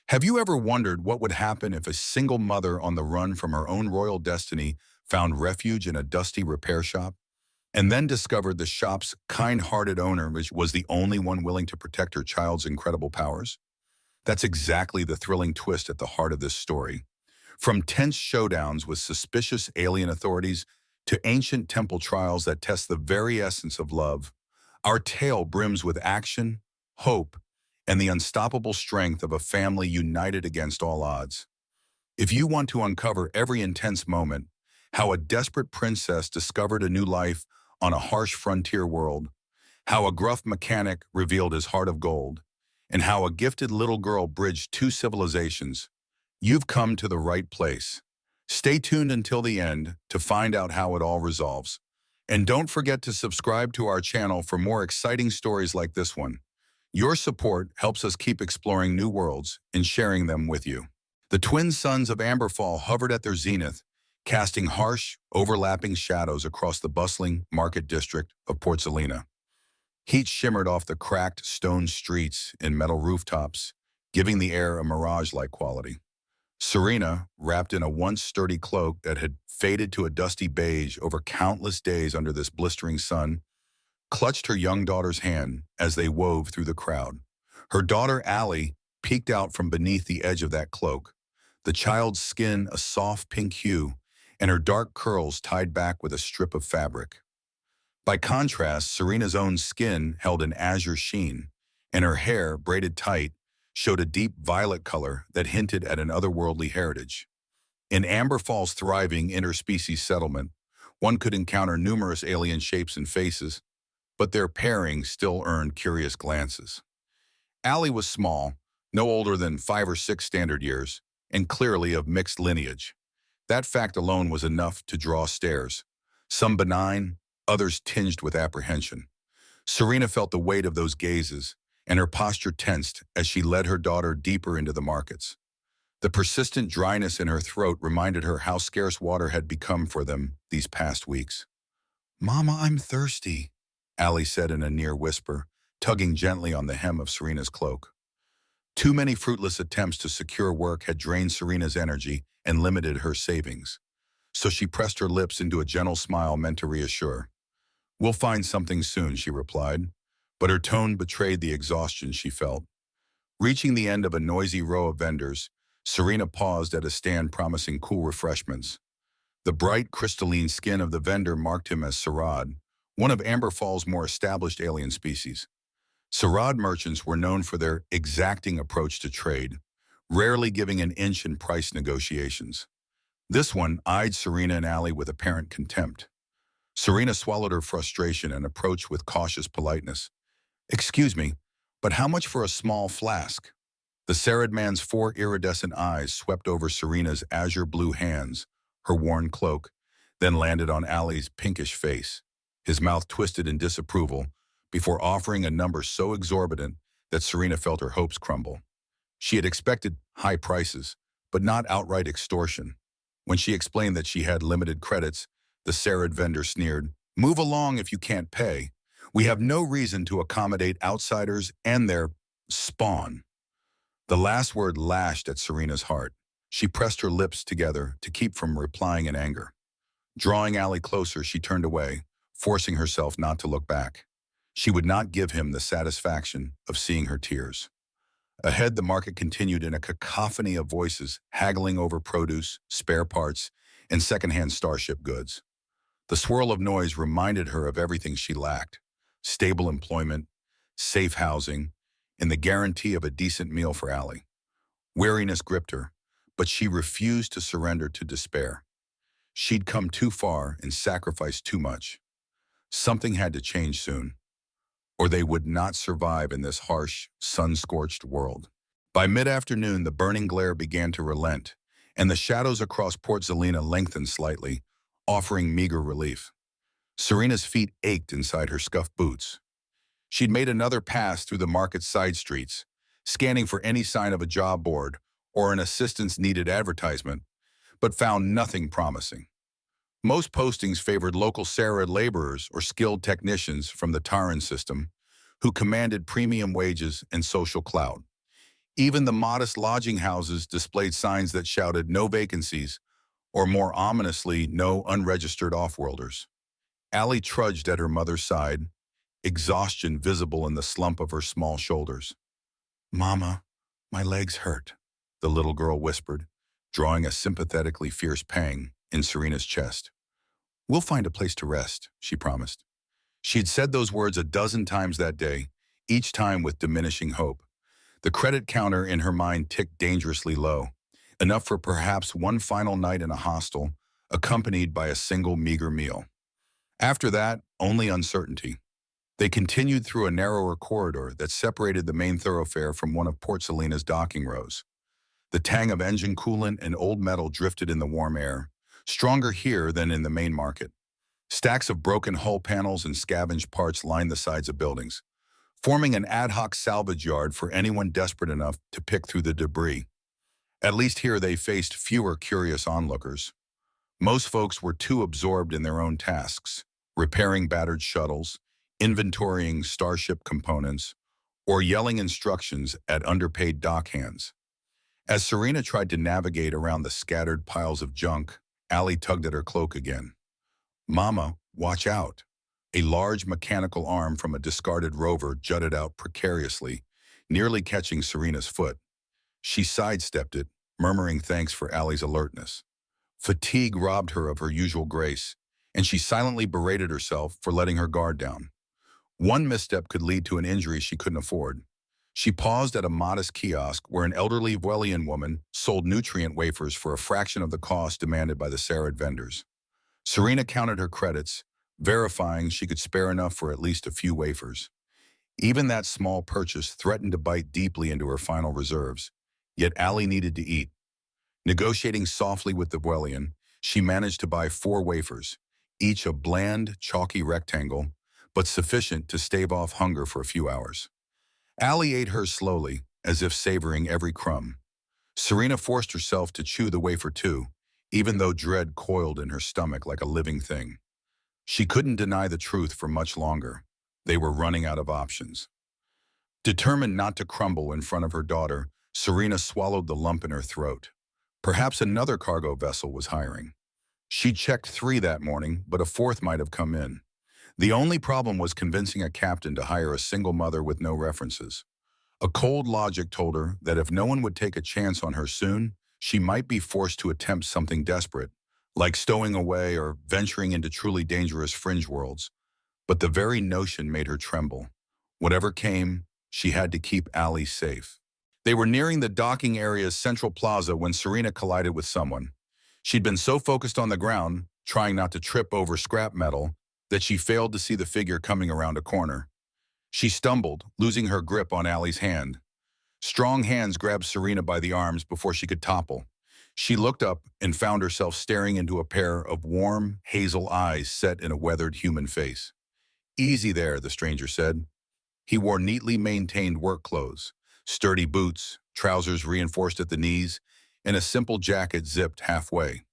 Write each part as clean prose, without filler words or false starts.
Have you ever wondered what would happen if a single mother on the run from her own royal destiny found refuge in a dusty repair shop, and then discovered the shop's kind-hearted owner was the only one willing to protect her child's incredible powers? That's exactly the thrilling twist at the heart of this story. From tense showdowns with suspicious alien authorities to ancient temple trials that test the very essence of love, our tale brims with action, hope, and the unstoppable strength of a family united against all odds. If you want to uncover every intense moment, how a desperate princess discovered a new life on a harsh frontier world, how a gruff mechanic revealed his heart of gold, and how a gifted little girl bridged two civilizations, you've come to the right place. Stay tuned until the end to find out how it all resolves. And don't forget to subscribe to our channel for more exciting stories like this one. Your support helps us keep exploring new worlds and sharing them with you. The twin suns of Amberfall hovered at their zenith, casting harsh, overlapping shadows across the bustling market district of Port Salina. Heat shimmered off the cracked stone streets and metal rooftops, giving the air a mirage-like quality. Serena, wrapped in a once sturdy cloak that had faded to a dusty beige over countless days under this blistering sun, clutched her young daughter's hand as they wove through the crowd. Her daughter, Allie, peeked out from beneath the edge of that cloak, the child's skin a soft pink hue, and her dark curls tied back with a strip of fabric. By contrast, Serena's own skin held an azure sheen, and her hair, braided tight, showed a deep violet color that hinted at an otherworldly heritage. In Amberfall's thriving interspecies settlement, one could encounter numerous alien shapes and faces, but their pairing still earned curious glances. Allie was small, no older than 5 or 6 standard years, and clearly of mixed lineage. That fact alone was enough to draw stares, some benign, others tinged with apprehension. Serena felt the weight of those gazes, and her posture tensed as she led her daughter deeper into the markets. The persistent dryness in her throat reminded her how scarce water had become for them these past weeks. "Mama, I'm thirsty," Allie said in a near whisper, tugging gently on the hem of Serena's cloak. Too many fruitless attempts to secure work had drained Serena's energy and limited her savings, so she pressed her lips into a gentle smile meant to reassure. "We'll find something soon," she replied, but her tone betrayed the exhaustion she felt. Reaching the end of a noisy row of vendors, Serena paused at a stand promising cool refreshments. The bright, crystalline skin of the vendor marked him as Sarad, one of Amberfall's more established alien species. Sarad merchants were known for their exacting approach to trade, rarely giving an inch in price negotiations. This one eyed Serena and Allie with apparent contempt. Serena swallowed her frustration and approached with cautious politeness. "Excuse me, but how much for a small flask?" The Sarad man's 4 iridescent eyes swept over Serena's azure blue hands, her worn cloak, then landed on Allie's pinkish face. His mouth twisted in disapproval before offering a number so exorbitant that Serena felt her hopes crumble. She had expected high prices, but not outright extortion. When she explained that she had limited credits, the Sarad vendor sneered, "Move along if you can't pay. We have no reason to accommodate outsiders and their spawn." The last word lashed at Serena's heart. She pressed her lips together to keep from replying in anger. Drawing Allie closer, she turned away, forcing herself not to look back. She would not give him the satisfaction of seeing her tears. Ahead, the market continued in a cacophony of voices haggling over produce, spare parts, and secondhand starship goods. The swirl of noise reminded her of everything she lacked: stable employment, safe housing, and the guarantee of a decent meal for Allie. Weariness gripped her, but she refused to surrender to despair. She'd come too far and sacrificed too much. Something had to change soon, or they would not survive in this harsh, sun-scorched world. By mid-afternoon, the burning glare began to relent, and the shadows across Port Zelina lengthened slightly, offering meager relief. Serena's feet ached inside her scuffed boots. She'd made another pass through the market's side streets, scanning for any sign of a job board or an assistance-needed advertisement, but found nothing promising. Most postings favored local Sarad laborers or skilled technicians from the Taran system, who commanded premium wages and social clout. Even the modest lodging houses displayed signs that shouted no vacancies, or more ominously, no unregistered off-worlders. Allie trudged at her mother's side, exhaustion visible in the slump of her small shoulders. "Mama, my legs hurt," the little girl whispered, drawing a sympathetically fierce pang in Serena's chest. "We'll find a place to rest," she promised. She had said those words a dozen times that day, each time with diminishing hope. The credit counter in her mind ticked dangerously low, enough for perhaps one final night in a hostel, accompanied by a single meager meal. After that, only uncertainty. They continued through a narrower corridor that separated the main thoroughfare from one of Port Selena's docking rows. The tang of engine coolant and old metal drifted in the warm air, stronger here than in the main market. Stacks of broken hull panels and scavenged parts lined the sides of buildings, forming an ad hoc salvage yard for anyone desperate enough to pick through the debris. At least here they faced fewer curious onlookers. Most folks were too absorbed in their own tasks, repairing battered shuttles, inventorying starship components, or yelling instructions at underpaid dockhands. As Serena tried to navigate around the scattered piles of junk, Allie tugged at her cloak again. "Mama, watch out." A large mechanical arm from a discarded rover jutted out precariously, nearly catching Serena's foot. She sidestepped it, murmuring thanks for Allie's alertness. Fatigue robbed her of her usual grace, and she silently berated herself for letting her guard down. One misstep could lead to an injury she couldn't afford. She paused at a modest kiosk where an elderly Wellian woman sold nutrient wafers for a fraction of the cost demanded by the Sarad vendors. Serena counted her credits, verifying she could spare enough for at least a few wafers. Even that small purchase threatened to bite deeply into her final reserves, yet Allie needed to eat. Negotiating softly with the Wellian, she managed to buy 4 wafers, each a bland, chalky rectangle, but sufficient to stave off hunger for a few hours. Allie ate hers slowly, as if savoring every crumb. Serena forced herself to chew the wafer too, even though dread coiled in her stomach like a living thing. She couldn't deny the truth for much longer. They were running out of options. Determined not to crumble in front of her daughter, Serena swallowed the lump in her throat. Perhaps another cargo vessel was hiring. She checked 3 that morning, but a 4th might have come in. The only problem was convincing a captain to hire a single mother with no references. A cold logic told her that if no one would take a chance on her soon, she might be forced to attempt something desperate, like stowing away or venturing into truly dangerous fringe worlds. But the very notion made her tremble. Whatever came, she had to keep Allie safe. They were nearing the docking area's central plaza when Serena collided with someone. She'd been so focused on the ground, trying not to trip over scrap metal, that she failed to see the figure coming around a corner. She stumbled, losing her grip on Allie's hand. Strong hands grabbed Serena by the arms before she could topple. She looked up and found herself staring into a pair of warm, hazel eyes set in a weathered human face. "Easy there," the stranger said. He wore neatly maintained work clothes, sturdy boots, trousers reinforced at the knees, and a simple jacket zipped halfway.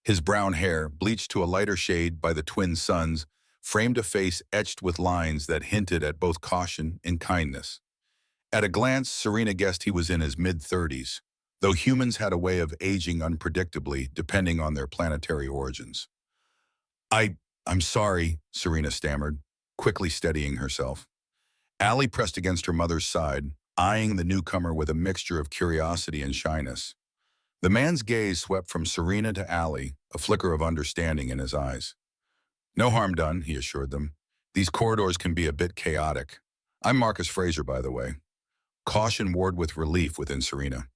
His brown hair, bleached to a lighter shade by the twin suns, framed a face etched with lines that hinted at both caution and kindness. At a glance, Serena guessed he was in his mid-30s, though humans had a way of aging unpredictably depending on their planetary origins. I'm sorry," Serena stammered, quickly steadying herself. Allie pressed against her mother's side, eyeing the newcomer with a mixture of curiosity and shyness. The man's gaze swept from Serena to Allie, a flicker of understanding in his eyes. "No harm done," he assured them. "These corridors can be a bit chaotic. I'm Marcus Fraser, by the way." Caution warred with relief within Serena.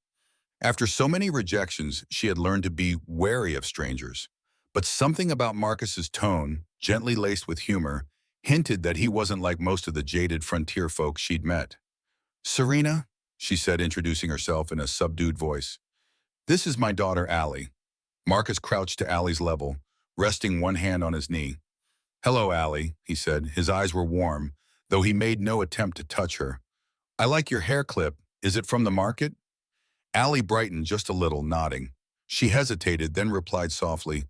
After so many rejections, she had learned to be wary of strangers. But something about Marcus's tone, gently laced with humor, hinted that he wasn't like most of the jaded frontier folk she'd met. "Serena," she said, introducing herself in a subdued voice. "This is my daughter, Allie." Marcus crouched to Allie's level, resting one hand on his knee. "Hello, Allie," he said. His eyes were warm, though he made no attempt to touch her. "I like your hair clip. Is it from the market?" Allie brightened just a little, nodding. She hesitated, then replied softly,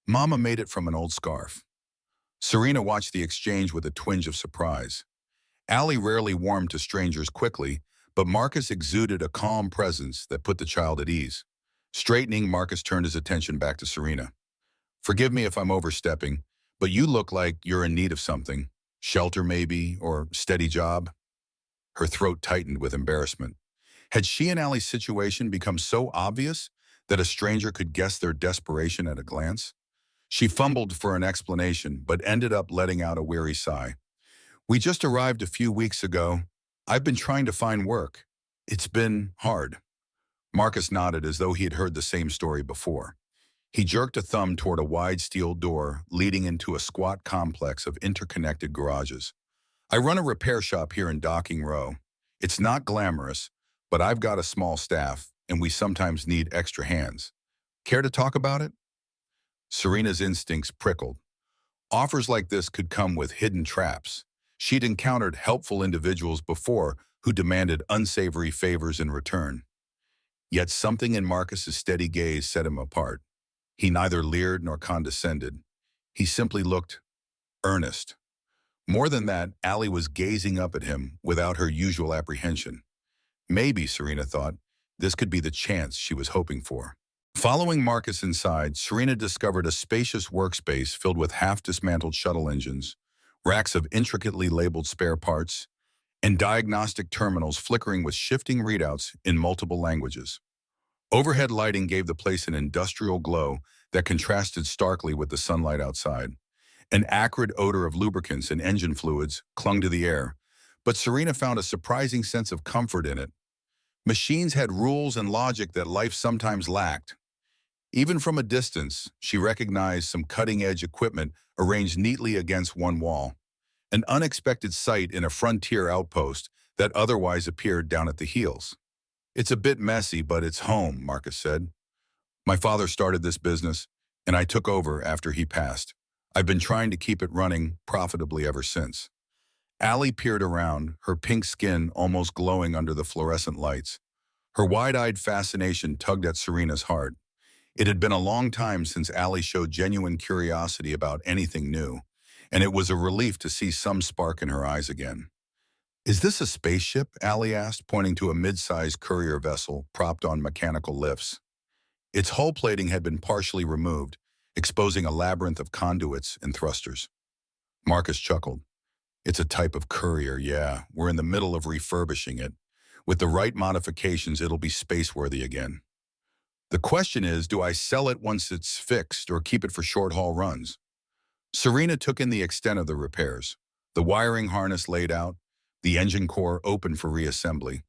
"Mama made it from an old scarf." Serena watched the exchange with a twinge of surprise. Allie rarely warmed to strangers quickly, but Marcus exuded a calm presence that put the child at ease. Straightening, Marcus turned his attention back to Serena. Forgive me if I'm overstepping, but you look like you're in need of something. Shelter maybe, or steady job? Her throat tightened with embarrassment. Had she and Allie's situation become so obvious that a stranger could guess their desperation at a glance? She fumbled for an explanation, but ended up letting out a weary sigh. We just arrived a few weeks ago. I've been trying to find work. It's been hard. Marcus nodded as though he had heard the same story before. He jerked a thumb toward a wide steel door leading into a squat complex of interconnected garages. I run a repair shop here in Docking Row. It's not glamorous, but I've got a small staff, and we sometimes need extra hands. Care to talk about it? Serena's instincts prickled. Offers like this could come with hidden traps. She'd encountered helpful individuals before who demanded unsavory favors in return. Yet something in Marcus's steady gaze set him apart. He neither leered nor condescended. He simply looked earnest. More than that, Allie was gazing up at him without her usual apprehension. Maybe, Serena thought, this could be the chance she was hoping for. Following Marcus inside, Serena discovered a spacious workspace filled with half-dismantled shuttle engines, racks of intricately labeled spare parts, and diagnostic terminals flickering with shifting readouts in multiple languages. Overhead lighting gave the place an industrial glow that contrasted starkly with the sunlight outside. An acrid odor of lubricants and engine fluids clung to the air, but Serena found a surprising sense of comfort in it. Machines had rules and logic that life sometimes lacked. Even from a distance, she recognized some cutting-edge equipment arranged neatly against one wall, an unexpected sight in a frontier outpost that otherwise appeared down at the heels. It's a bit messy, but it's home, Marcus said. My father started this business, and I took over after he passed. I've been trying to keep it running profitably ever since. Allie peered around, her pink skin almost glowing under the fluorescent lights. Her wide-eyed fascination tugged at Serena's heart. It had been a long time since Allie showed genuine curiosity about anything new, and it was a relief to see some spark in her eyes again. Is this a spaceship? Allie asked, pointing to a mid-sized courier vessel propped on mechanical lifts. Its hull plating had been partially removed, exposing a labyrinth of conduits and thrusters. Marcus chuckled. It's a type of courier, yeah. We're in the middle of refurbishing it. With the right modifications, it'll be space-worthy again. The question is, do I sell it once it's fixed or keep it for short-haul runs? Serena took in the extent of the repairs. The wiring harness laid out, the engine core open for reassembly.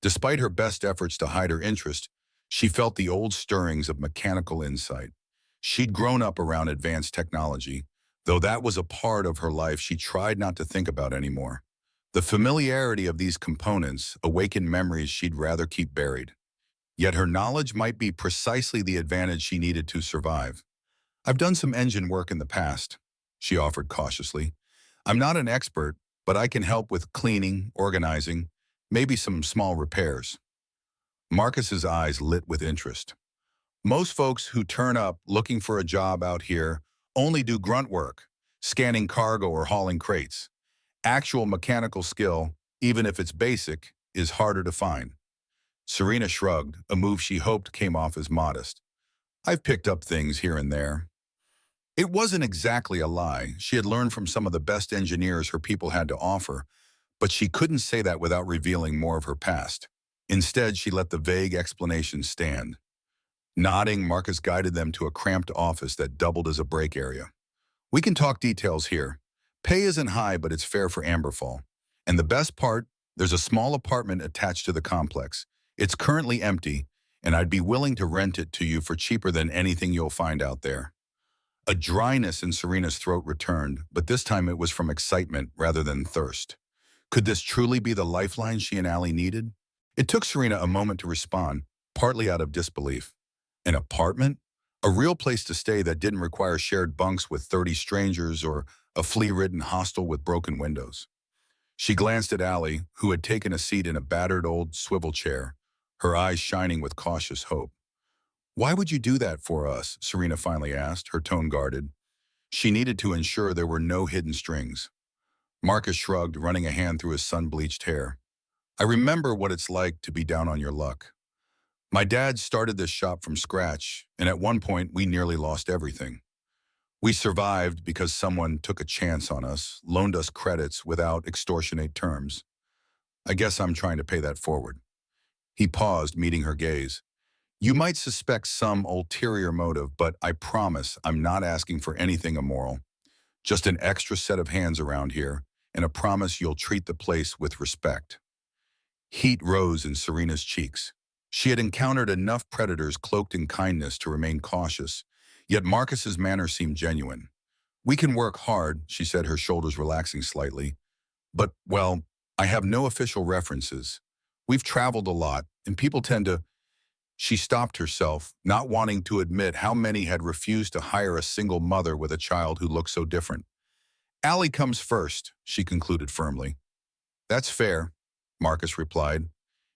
Despite her best efforts to hide her interest, she felt the old stirrings of mechanical insight. She'd grown up around advanced technology, though that was a part of her life she tried not to think about anymore. The familiarity of these components awakened memories she'd rather keep buried. Yet her knowledge might be precisely the advantage she needed to survive. I've done some engine work in the past, she offered cautiously. I'm not an expert, but I can help with cleaning, organizing, maybe some small repairs. Marcus's eyes lit with interest. Most folks who turn up looking for a job out here only do grunt work, scanning cargo or hauling crates. Actual mechanical skill, even if it's basic, is harder to find. Serena shrugged, a move she hoped came off as modest. I've picked up things here and there. It wasn't exactly a lie. She had learned from some of the best engineers her people had to offer, but she couldn't say that without revealing more of her past. Instead, she let the vague explanation stand. Nodding, Marcus guided them to a cramped office that doubled as a break area. We can talk details here. Pay isn't high, but it's fair for Amberfall. And the best part, there's a small apartment attached to the complex. It's currently empty, and I'd be willing to rent it to you for cheaper than anything you'll find out there. A dryness in Serena's throat returned, but this time it was from excitement rather than thirst. Could this truly be the lifeline she and Allie needed? It took Serena a moment to respond, partly out of disbelief. An apartment? A real place to stay that didn't require shared bunks with 30 strangers or a flea-ridden hostel with broken windows. She glanced at Allie, who had taken a seat in a battered old swivel chair, her eyes shining with cautious hope. Why would you do that for us? Serena finally asked, her tone guarded. She needed to ensure there were no hidden strings. Marcus shrugged, running a hand through his sun-bleached hair. I remember what it's like to be down on your luck. My dad started this shop from scratch, and at one point we nearly lost everything. We survived because someone took a chance on us, loaned us credits without extortionate terms. I guess I'm trying to pay that forward. He paused, meeting her gaze. You might suspect some ulterior motive, but I promise I'm not asking for anything immoral. Just an extra set of hands around here, and a promise you'll treat the place with respect. Heat rose in Serena's cheeks. She had encountered enough predators cloaked in kindness to remain cautious, yet Marcus's manner seemed genuine. We can work hard, she said, her shoulders relaxing slightly. But, well, I have no official references. We've traveled a lot, and people tend to... She stopped herself, not wanting to admit how many had refused to hire a single mother with a child who looked so different. Allie comes first, she concluded firmly. That's fair, Marcus replied.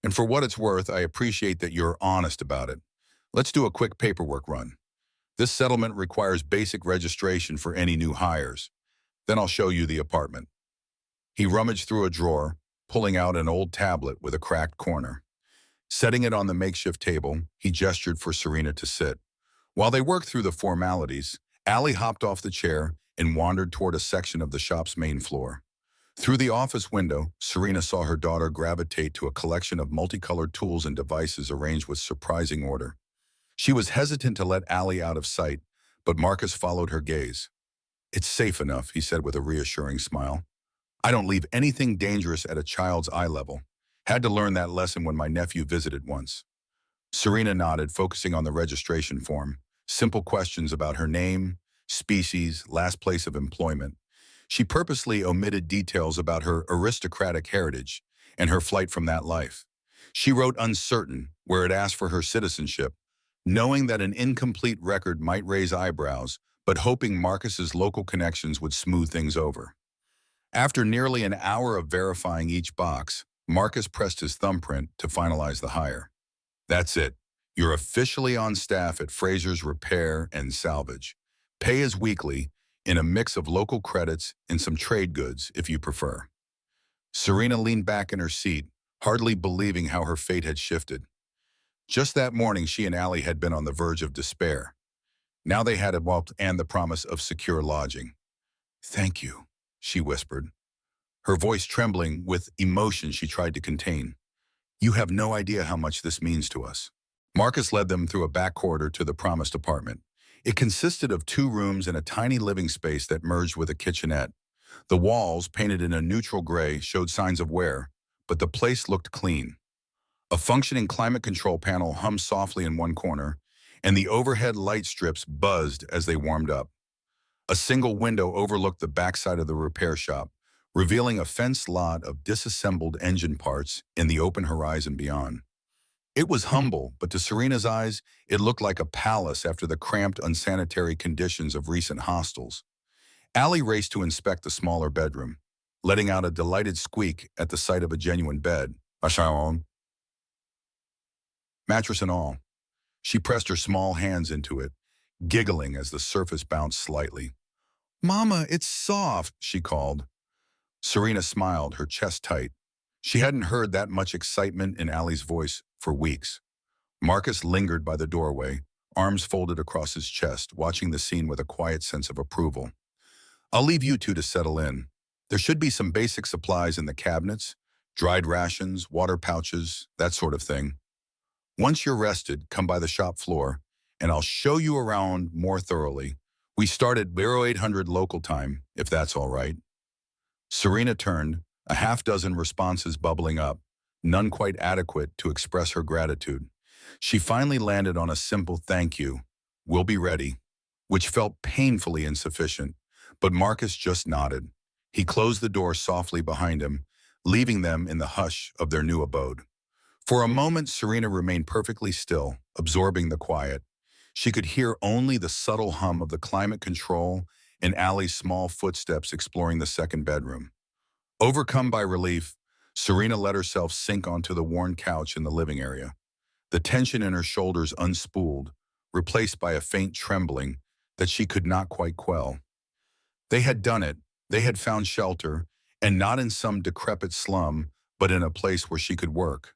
And for what it's worth, I appreciate that you're honest about it. Let's do a quick paperwork run. This settlement requires basic registration for any new hires. Then I'll show you the apartment. He rummaged through a drawer, pulling out an old tablet with a cracked corner. Setting it on the makeshift table, he gestured for Serena to sit. While they worked through the formalities, Allie hopped off the chair and wandered toward a section of the shop's main floor. Through the office window, Serena saw her daughter gravitate to a collection of multicolored tools and devices arranged with surprising order. She was hesitant to let Allie out of sight, but Marcus followed her gaze. It's safe enough, he said with a reassuring smile. I don't leave anything dangerous at a child's eye level. Had to learn that lesson when my nephew visited once. Serena nodded, focusing on the registration form. Simple questions about her name, species, last place of employment. She purposely omitted details about her aristocratic heritage and her flight from that life. She wrote uncertain where it asked for her citizenship, knowing that an incomplete record might raise eyebrows, but hoping Marcus's local connections would smooth things over. After nearly an hour of verifying each box, Marcus pressed his thumbprint to finalize the hire. That's it. You're officially on staff at Fraser's Repair and Salvage. Pay is weekly, in a mix of local credits and some trade goods, if you prefer. Serena leaned back in her seat, hardly believing how her fate had shifted. Just that morning, she and Allie had been on the verge of despair. Now they had a wealth and the promise of secure lodging. Thank you, she whispered, her voice trembling with emotion she tried to contain. You have no idea how much this means to us. Marcus led them through a back corridor to the promised apartment. It consisted of 2 rooms and a tiny living space that merged with a kitchenette. The walls, painted in a neutral gray, showed signs of wear, but the place looked clean. A functioning climate control panel hummed softly in one corner, and the overhead light strips buzzed as they warmed up. A single window overlooked the backside of the repair shop, revealing a fenced lot of disassembled engine parts in the open horizon beyond. It was humble, but to Serena's eyes, it looked like a palace after the cramped, unsanitary conditions of recent hostels. Allie raced to inspect the smaller bedroom, letting out a delighted squeak at the sight of a genuine bed, mattress and all. She pressed her small hands into it, giggling as the surface bounced slightly. Mama, it's soft, she called. Serena smiled, her chest tight. She hadn't heard that much excitement in Allie's voice for weeks. Marcus lingered by the doorway, arms folded across his chest, watching the scene with a quiet sense of approval. I'll leave you 2 to settle in. There should be some basic supplies in the cabinets, dried rations, water pouches, that sort of thing. Once you're rested, come by the shop floor, and I'll show you around more thoroughly. We start at 0800 local time, if that's all right. Serena turned, a half-dozen responses bubbling up, none quite adequate to express her gratitude. She finally landed on a simple thank you, we'll be ready, which felt painfully insufficient, but Marcus just nodded. He closed the door softly behind him, leaving them in the hush of their new abode. For a moment, Serena remained perfectly still, absorbing the quiet. She could hear only the subtle hum of the climate control and Allie's small footsteps exploring the second bedroom. Overcome by relief, Serena let herself sink onto the worn couch in the living area. The tension in her shoulders unspooled, replaced by a faint trembling that she could not quite quell. They had done it. They had found shelter, and not in some decrepit slum, but in a place where she could work.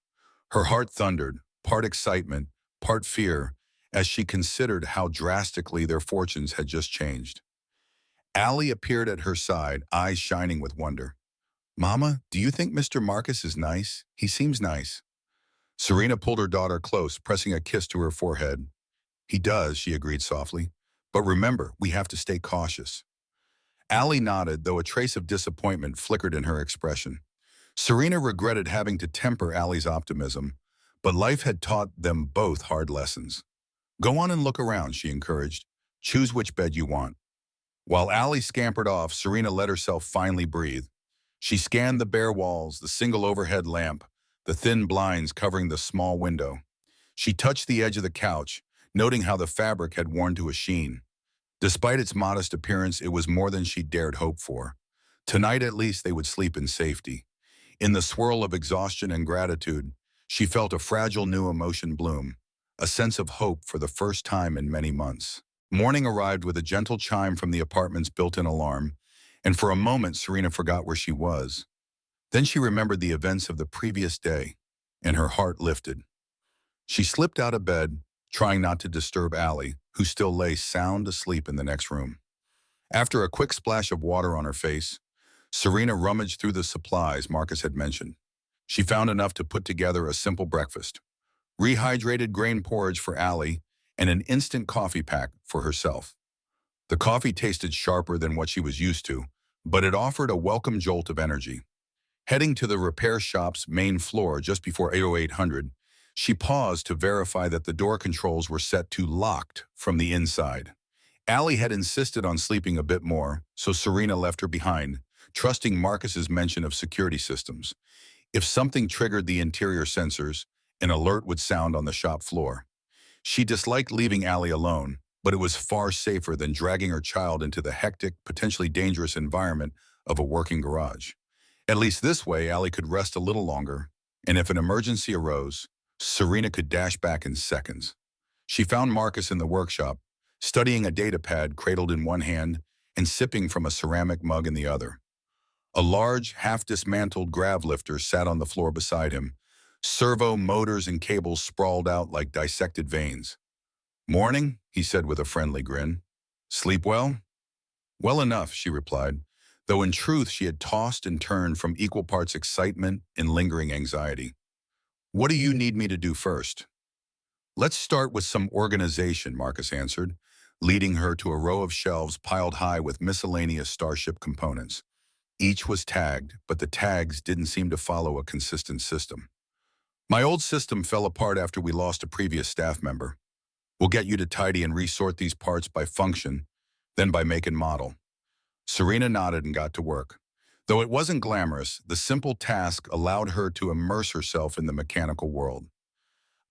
Her heart thundered, part excitement, part fear, as she considered how drastically their fortunes had just changed. Allie appeared at her side, eyes shining with wonder. "Mama, do you think Mr. Marcus is nice? He seems nice." Serena pulled her daughter close, pressing a kiss to her forehead. "He does," she agreed softly. "But remember, we have to stay cautious." Allie nodded, though a trace of disappointment flickered in her expression. Serena regretted having to temper Allie's optimism, but life had taught them both hard lessons. "Go on and look around," she encouraged. "Choose which bed you want." While Allie scampered off, Serena let herself finally breathe. She scanned the bare walls, the single overhead lamp, the thin blinds covering the small window. She touched the edge of the couch, noting how the fabric had worn to a sheen. Despite its modest appearance, it was more than she dared hope for. Tonight, at least, they would sleep in safety. In the swirl of exhaustion and gratitude, she felt a fragile new emotion bloom, a sense of hope for the first time in many months. Morning arrived with a gentle chime from the apartment's built-in alarm, and for a moment Serena forgot where she was. Then she remembered the events of the previous day, and her heart lifted. She slipped out of bed, trying not to disturb Allie, who still lay sound asleep in the next room. After a quick splash of water on her face, Serena rummaged through the supplies Marcus had mentioned. She found enough to put together a simple breakfast: rehydrated grain porridge for Allie and an instant coffee pack for herself. The coffee tasted sharper than what she was used to, but it offered a welcome jolt of energy. Heading to the repair shop's main floor just before 8:0800, she paused to verify that the door controls were set to locked from the inside. Allie had insisted on sleeping a bit more, so Serena left her behind, trusting Marcus's mention of security systems. If something triggered the interior sensors, an alert would sound on the shop floor. She disliked leaving Allie alone, but it was far safer than dragging her child into the hectic, potentially dangerous environment of a working garage. At least this way, Allie could rest a little longer, and if an emergency arose, Serena could dash back in seconds. She found Marcus in the workshop, studying a data pad cradled in one hand and sipping from a ceramic mug in the other. A large, half-dismantled grav lifter sat on the floor beside him. Servo motors and cables sprawled out like dissected veins. "Morning," he said with a friendly grin. "Sleep well?" "Well enough," she replied, though in truth she had tossed and turned from equal parts excitement and lingering anxiety. "What do you need me to do first?" "Let's start with some organization," Marcus answered, leading her to a row of shelves piled high with miscellaneous Starship components. Each was tagged, but the tags didn't seem to follow a consistent system. "My old system fell apart after we lost a previous staff member. We'll get you to tidy and resort these parts by function, then by make and model." Serena nodded and got to work. Though it wasn't glamorous, the simple task allowed her to immerse herself in the mechanical world.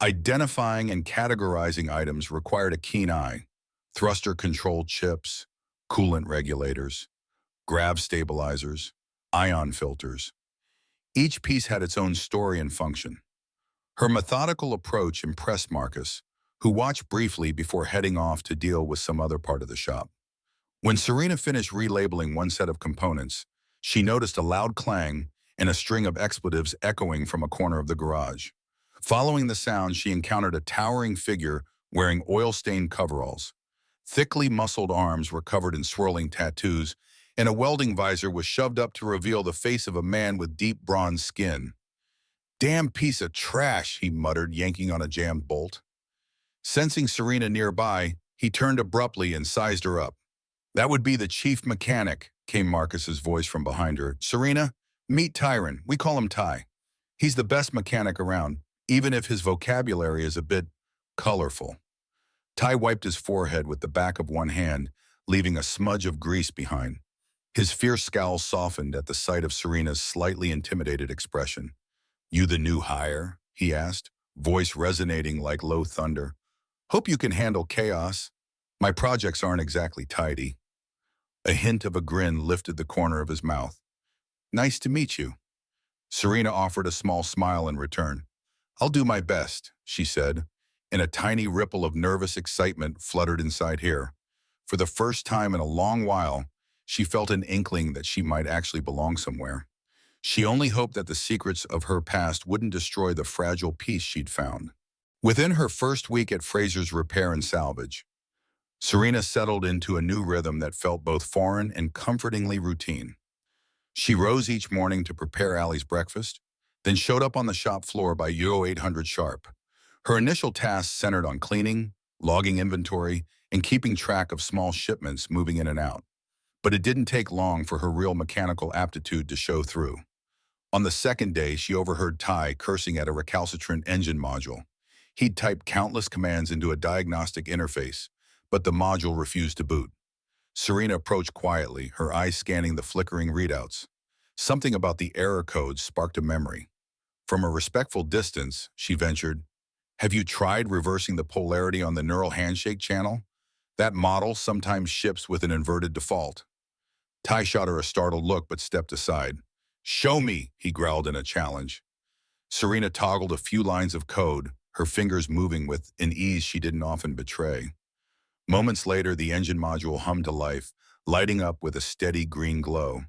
Identifying and categorizing items required a keen eye: thruster control chips, coolant regulators, grav stabilizers, ion filters. Each piece had its own story and function. Her methodical approach impressed Marcus, who watched briefly before heading off to deal with some other part of the shop. When Serena finished relabeling one set of components, she noticed a loud clang and a string of expletives echoing from a corner of the garage. Following the sound, she encountered a towering figure wearing oil-stained coveralls. Thickly muscled arms were covered in swirling tattoos, and a welding visor was shoved up to reveal the face of a man with deep bronze skin. "Damn piece of trash," he muttered, yanking on a jammed bolt. Sensing Serena nearby, he turned abruptly and sized her up. "That would be the chief mechanic," came Marcus's voice from behind her. "Serena, meet Tyron. We call him Ty. He's the best mechanic around, even if his vocabulary is a bit colorful." Ty wiped his forehead with the back of one hand, leaving a smudge of grease behind. His fierce scowl softened at the sight of Serena's slightly intimidated expression. "You the new hire?" he asked, voice resonating like low thunder. "Hope you can handle chaos. My projects aren't exactly tidy." A hint of a grin lifted the corner of his mouth. "Nice to meet you." Serena offered a small smile in return. "I'll do my best," she said, and a tiny ripple of nervous excitement fluttered inside here. For the first time in a long while, she felt an inkling that she might actually belong somewhere. She only hoped that the secrets of her past wouldn't destroy the fragile peace she'd found. Within her first week at Fraser's Repair and Salvage, Serena settled into a new rhythm that felt both foreign and comfortingly routine. She rose each morning to prepare Allie's breakfast, then showed up on the shop floor by Euro 800 sharp. Her initial tasks centered on cleaning, logging inventory, and keeping track of small shipments moving in and out. But it didn't take long for her real mechanical aptitude to show through. On the second day, she overheard Ty cursing at a recalcitrant engine module. He'd typed countless commands into a diagnostic interface, but the module refused to boot. Serena approached quietly, her eyes scanning the flickering readouts. Something about the error code sparked a memory. From a respectful distance, she ventured, "Have you tried reversing the polarity on the neural handshake channel? That model sometimes ships with an inverted default." Ty shot her a startled look but stepped aside. "Show me," he growled in a challenge. Serena toggled a few lines of code, her fingers moving with an ease she didn't often betray. Moments later, the engine module hummed to life, lighting up with a steady green glow.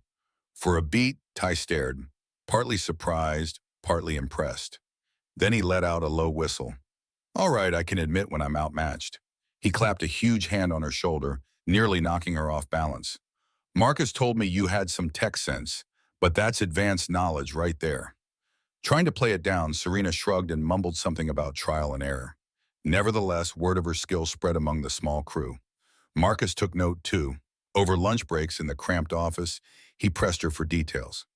For a beat, Ty stared, partly surprised, partly impressed. Then he let out a low whistle. "All right, I can admit when I'm outmatched." He clapped a huge hand on her shoulder, nearly knocking her off balance. "Marcus told me you had some tech sense, but that's advanced knowledge right there." Trying to play it down, Serena shrugged and mumbled something about trial and error. Nevertheless, word of her skill spread among the small crew. Marcus took note too. Over lunch breaks in the cramped office, he pressed her for details.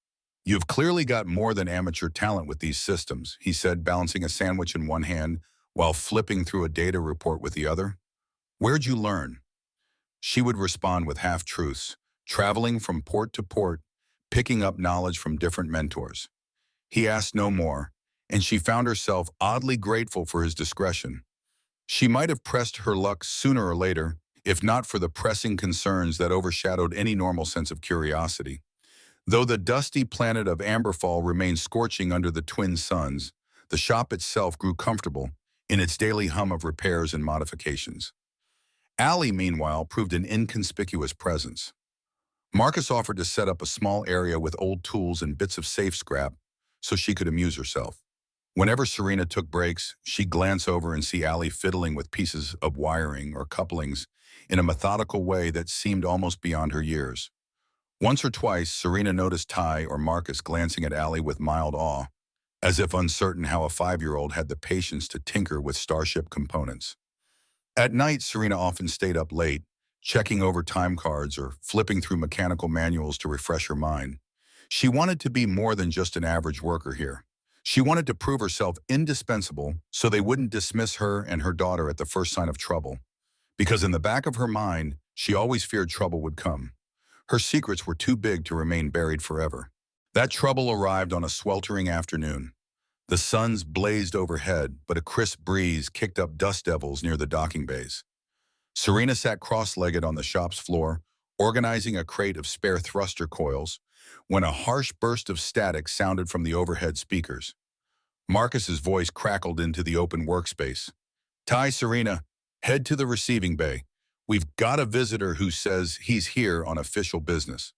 "You've clearly got more than amateur talent with these systems," he said, balancing a sandwich in one hand while flipping through a data report with the other. "Where'd you learn?" She would respond with half-truths, traveling from port to port, picking up knowledge from different mentors. He asked no more, and she found herself oddly grateful for his discretion. She might have pressed her luck sooner or later, if not for the pressing concerns that overshadowed any normal sense of curiosity. Though the dusty planet of Amberfall remained scorching under the twin suns, the shop itself grew comfortable in its daily hum of repairs and modifications. Allie, meanwhile, proved an inconspicuous presence. Marcus offered to set up a small area with old tools and bits of safe scrap so she could amuse herself. Whenever Serena took breaks, she'd glance over and see Allie fiddling with pieces of wiring or couplings in a methodical way that seemed almost beyond her years. Once or twice, Serena noticed Ty or Marcus glancing at Allie with mild awe, as if uncertain how a 5-year-old had the patience to tinker with starship components. At night, Serena often stayed up late, checking over time cards or flipping through mechanical manuals to refresh her mind. She wanted to be more than just an average worker here. She wanted to prove herself indispensable so they wouldn't dismiss her and her daughter at the first sign of trouble. Because in the back of her mind, she always feared trouble would come. Her secrets were too big to remain buried forever. That trouble arrived on a sweltering afternoon. The suns blazed overhead, but a crisp breeze kicked up dust devils near the docking bays. Serena sat cross-legged on the shop's floor, organizing a crate of spare thruster coils, when a harsh burst of static sounded from the overhead speakers. Marcus's voice crackled into the open workspace. "Ty, Serena, head to the receiving bay. We've got a visitor who says he's here on official business."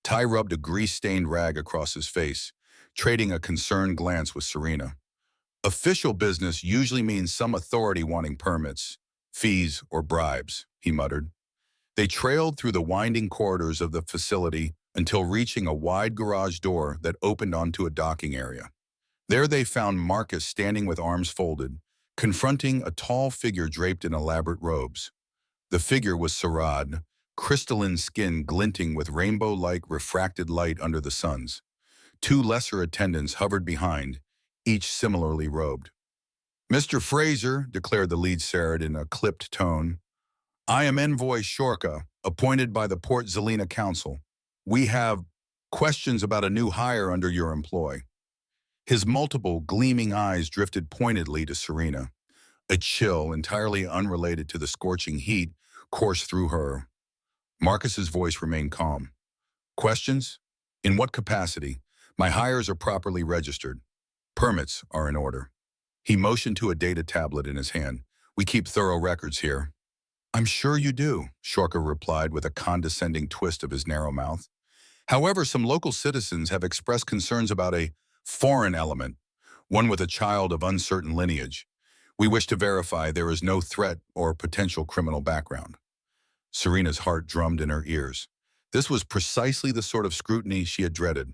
Ty rubbed a grease-stained rag across his face, trading a concerned glance with Serena. "Official business usually means some authority wanting permits, fees, or bribes," he muttered. They trailed through the winding corridors of the facility until reaching a wide garage door that opened onto a docking area. There they found Marcus standing with arms folded, confronting a tall figure draped in elaborate robes. The figure was Sarad, crystalline skin glinting with rainbow-like refracted light under the suns. Two lesser attendants hovered behind, each similarly robed. "Mr. Fraser," declared the lead Sarad in a clipped tone, "I am Envoy Shorka, appointed by the Port Zelina Council. We have questions about a new hire under your employ." His multiple, gleaming eyes drifted pointedly to Serena. A chill, entirely unrelated to the scorching heat, coursed through her. Marcus's voice remained calm. "Questions? In what capacity? My hires are properly registered. Permits are in order." He motioned to a data tablet in his hand. "We keep thorough records here." "I'm sure you do," Shorka replied with a condescending twist of his narrow mouth. However, some local citizens have expressed concerns about a foreign element, one with a child of uncertain lineage. We wish to verify there is no threat or potential criminal background. Serena's heart drummed in her ears. This was precisely the sort of scrutiny she had dreaded.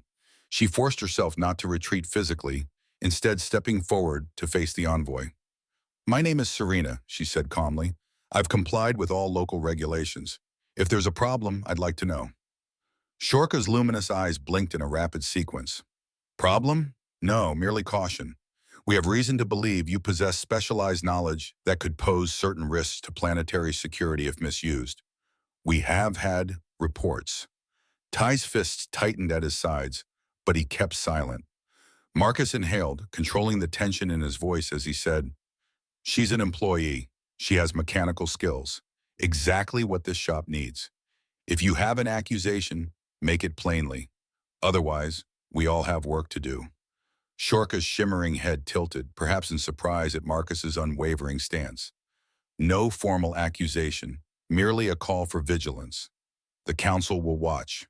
She forced herself not to retreat physically, instead stepping forward to face the envoy. "My name is Serena," she said calmly. "I've complied with all local regulations. If there's a problem, I'd like to know." Shorka's luminous eyes blinked in a rapid sequence. "Problem? No, merely caution. We have reason to believe you possess specialized knowledge that could pose certain risks to planetary security if misused. We have had reports." Ty's fists tightened at his sides, but he kept silent. Marcus inhaled, controlling the tension in his voice as he said, "She's an employee. She has mechanical skills. Exactly what this shop needs. If you have an accusation, make it plainly. Otherwise, we all have work to do." Shorka's shimmering head tilted, perhaps in surprise at Marcus's unwavering stance. "No formal accusation, merely a call for vigilance. The Council will watch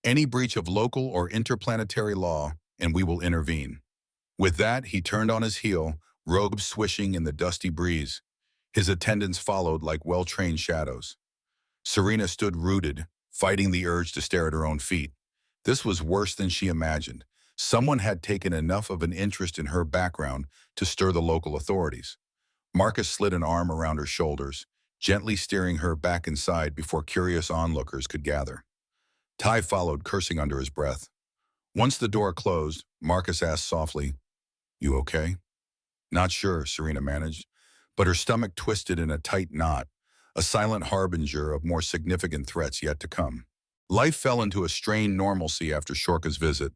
any breach of local or interplanetary law, and we will intervene." With that, he turned on his heel, robes swishing in the dusty breeze. His attendants followed like well-trained shadows. Serena stood rooted, fighting the urge to stare at her own feet. This was worse than she imagined. Someone had taken enough of an interest in her background to stir the local authorities. Marcus slid an arm around her shoulders, gently steering her back inside before curious onlookers could gather. Ty followed, cursing under his breath. Once the door closed, Marcus asked softly, "You okay?" "Not sure," Serena managed, but her stomach twisted in a tight knot, a silent harbinger of more significant threats yet to come. Life fell into a strained normalcy after Shorka's visit.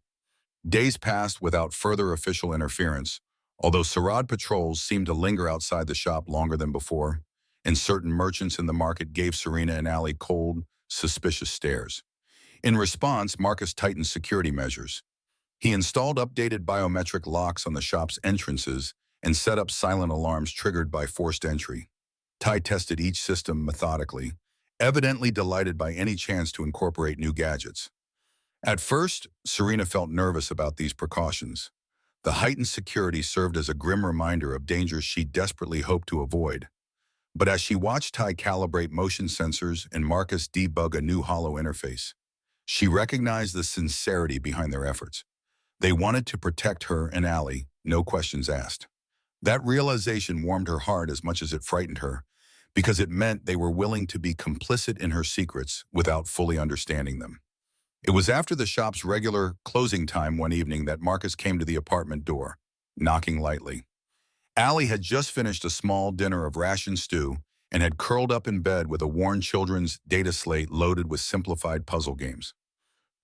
Days passed without further official interference, although Sarad patrols seemed to linger outside the shop longer than before, and certain merchants in the market gave Serena and Allie cold, suspicious stares. In response, Marcus tightened security measures. He installed updated biometric locks on the shop's entrances and set up silent alarms triggered by forced entry. Ty tested each system methodically, evidently delighted by any chance to incorporate new gadgets. At first, Serena felt nervous about these precautions. The heightened security served as a grim reminder of dangers she desperately hoped to avoid. But as she watched Ty calibrate motion sensors and Marcus debug a new hollow interface, she recognized the sincerity behind their efforts. They wanted to protect her and Allie, no questions asked. That realization warmed her heart as much as it frightened her, because it meant they were willing to be complicit in her secrets without fully understanding them. It was after the shop's regular closing time one evening that Marcus came to the apartment door, knocking lightly. Allie had just finished a small dinner of ration stew and had curled up in bed with a worn children's data slate loaded with simplified puzzle games.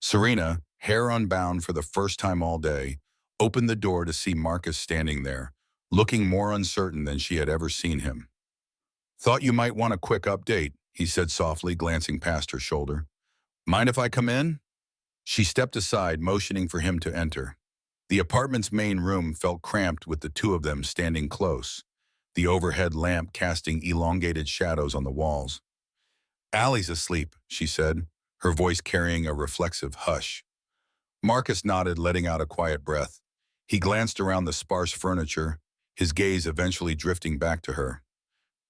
Serena, hair unbound for the first time all day, opened the door to see Marcus standing there, looking more uncertain than she had ever seen him. "Thought you might want a quick update," he said softly, glancing past her shoulder. "Mind if I come in?" She stepped aside, motioning for him to enter. The apartment's main room felt cramped with the two of them standing close, the overhead lamp casting elongated shadows on the walls. "Allie's asleep," she said, her voice carrying a reflexive hush. Marcus nodded, letting out a quiet breath. He glanced around the sparse furniture, his gaze eventually drifting back to her.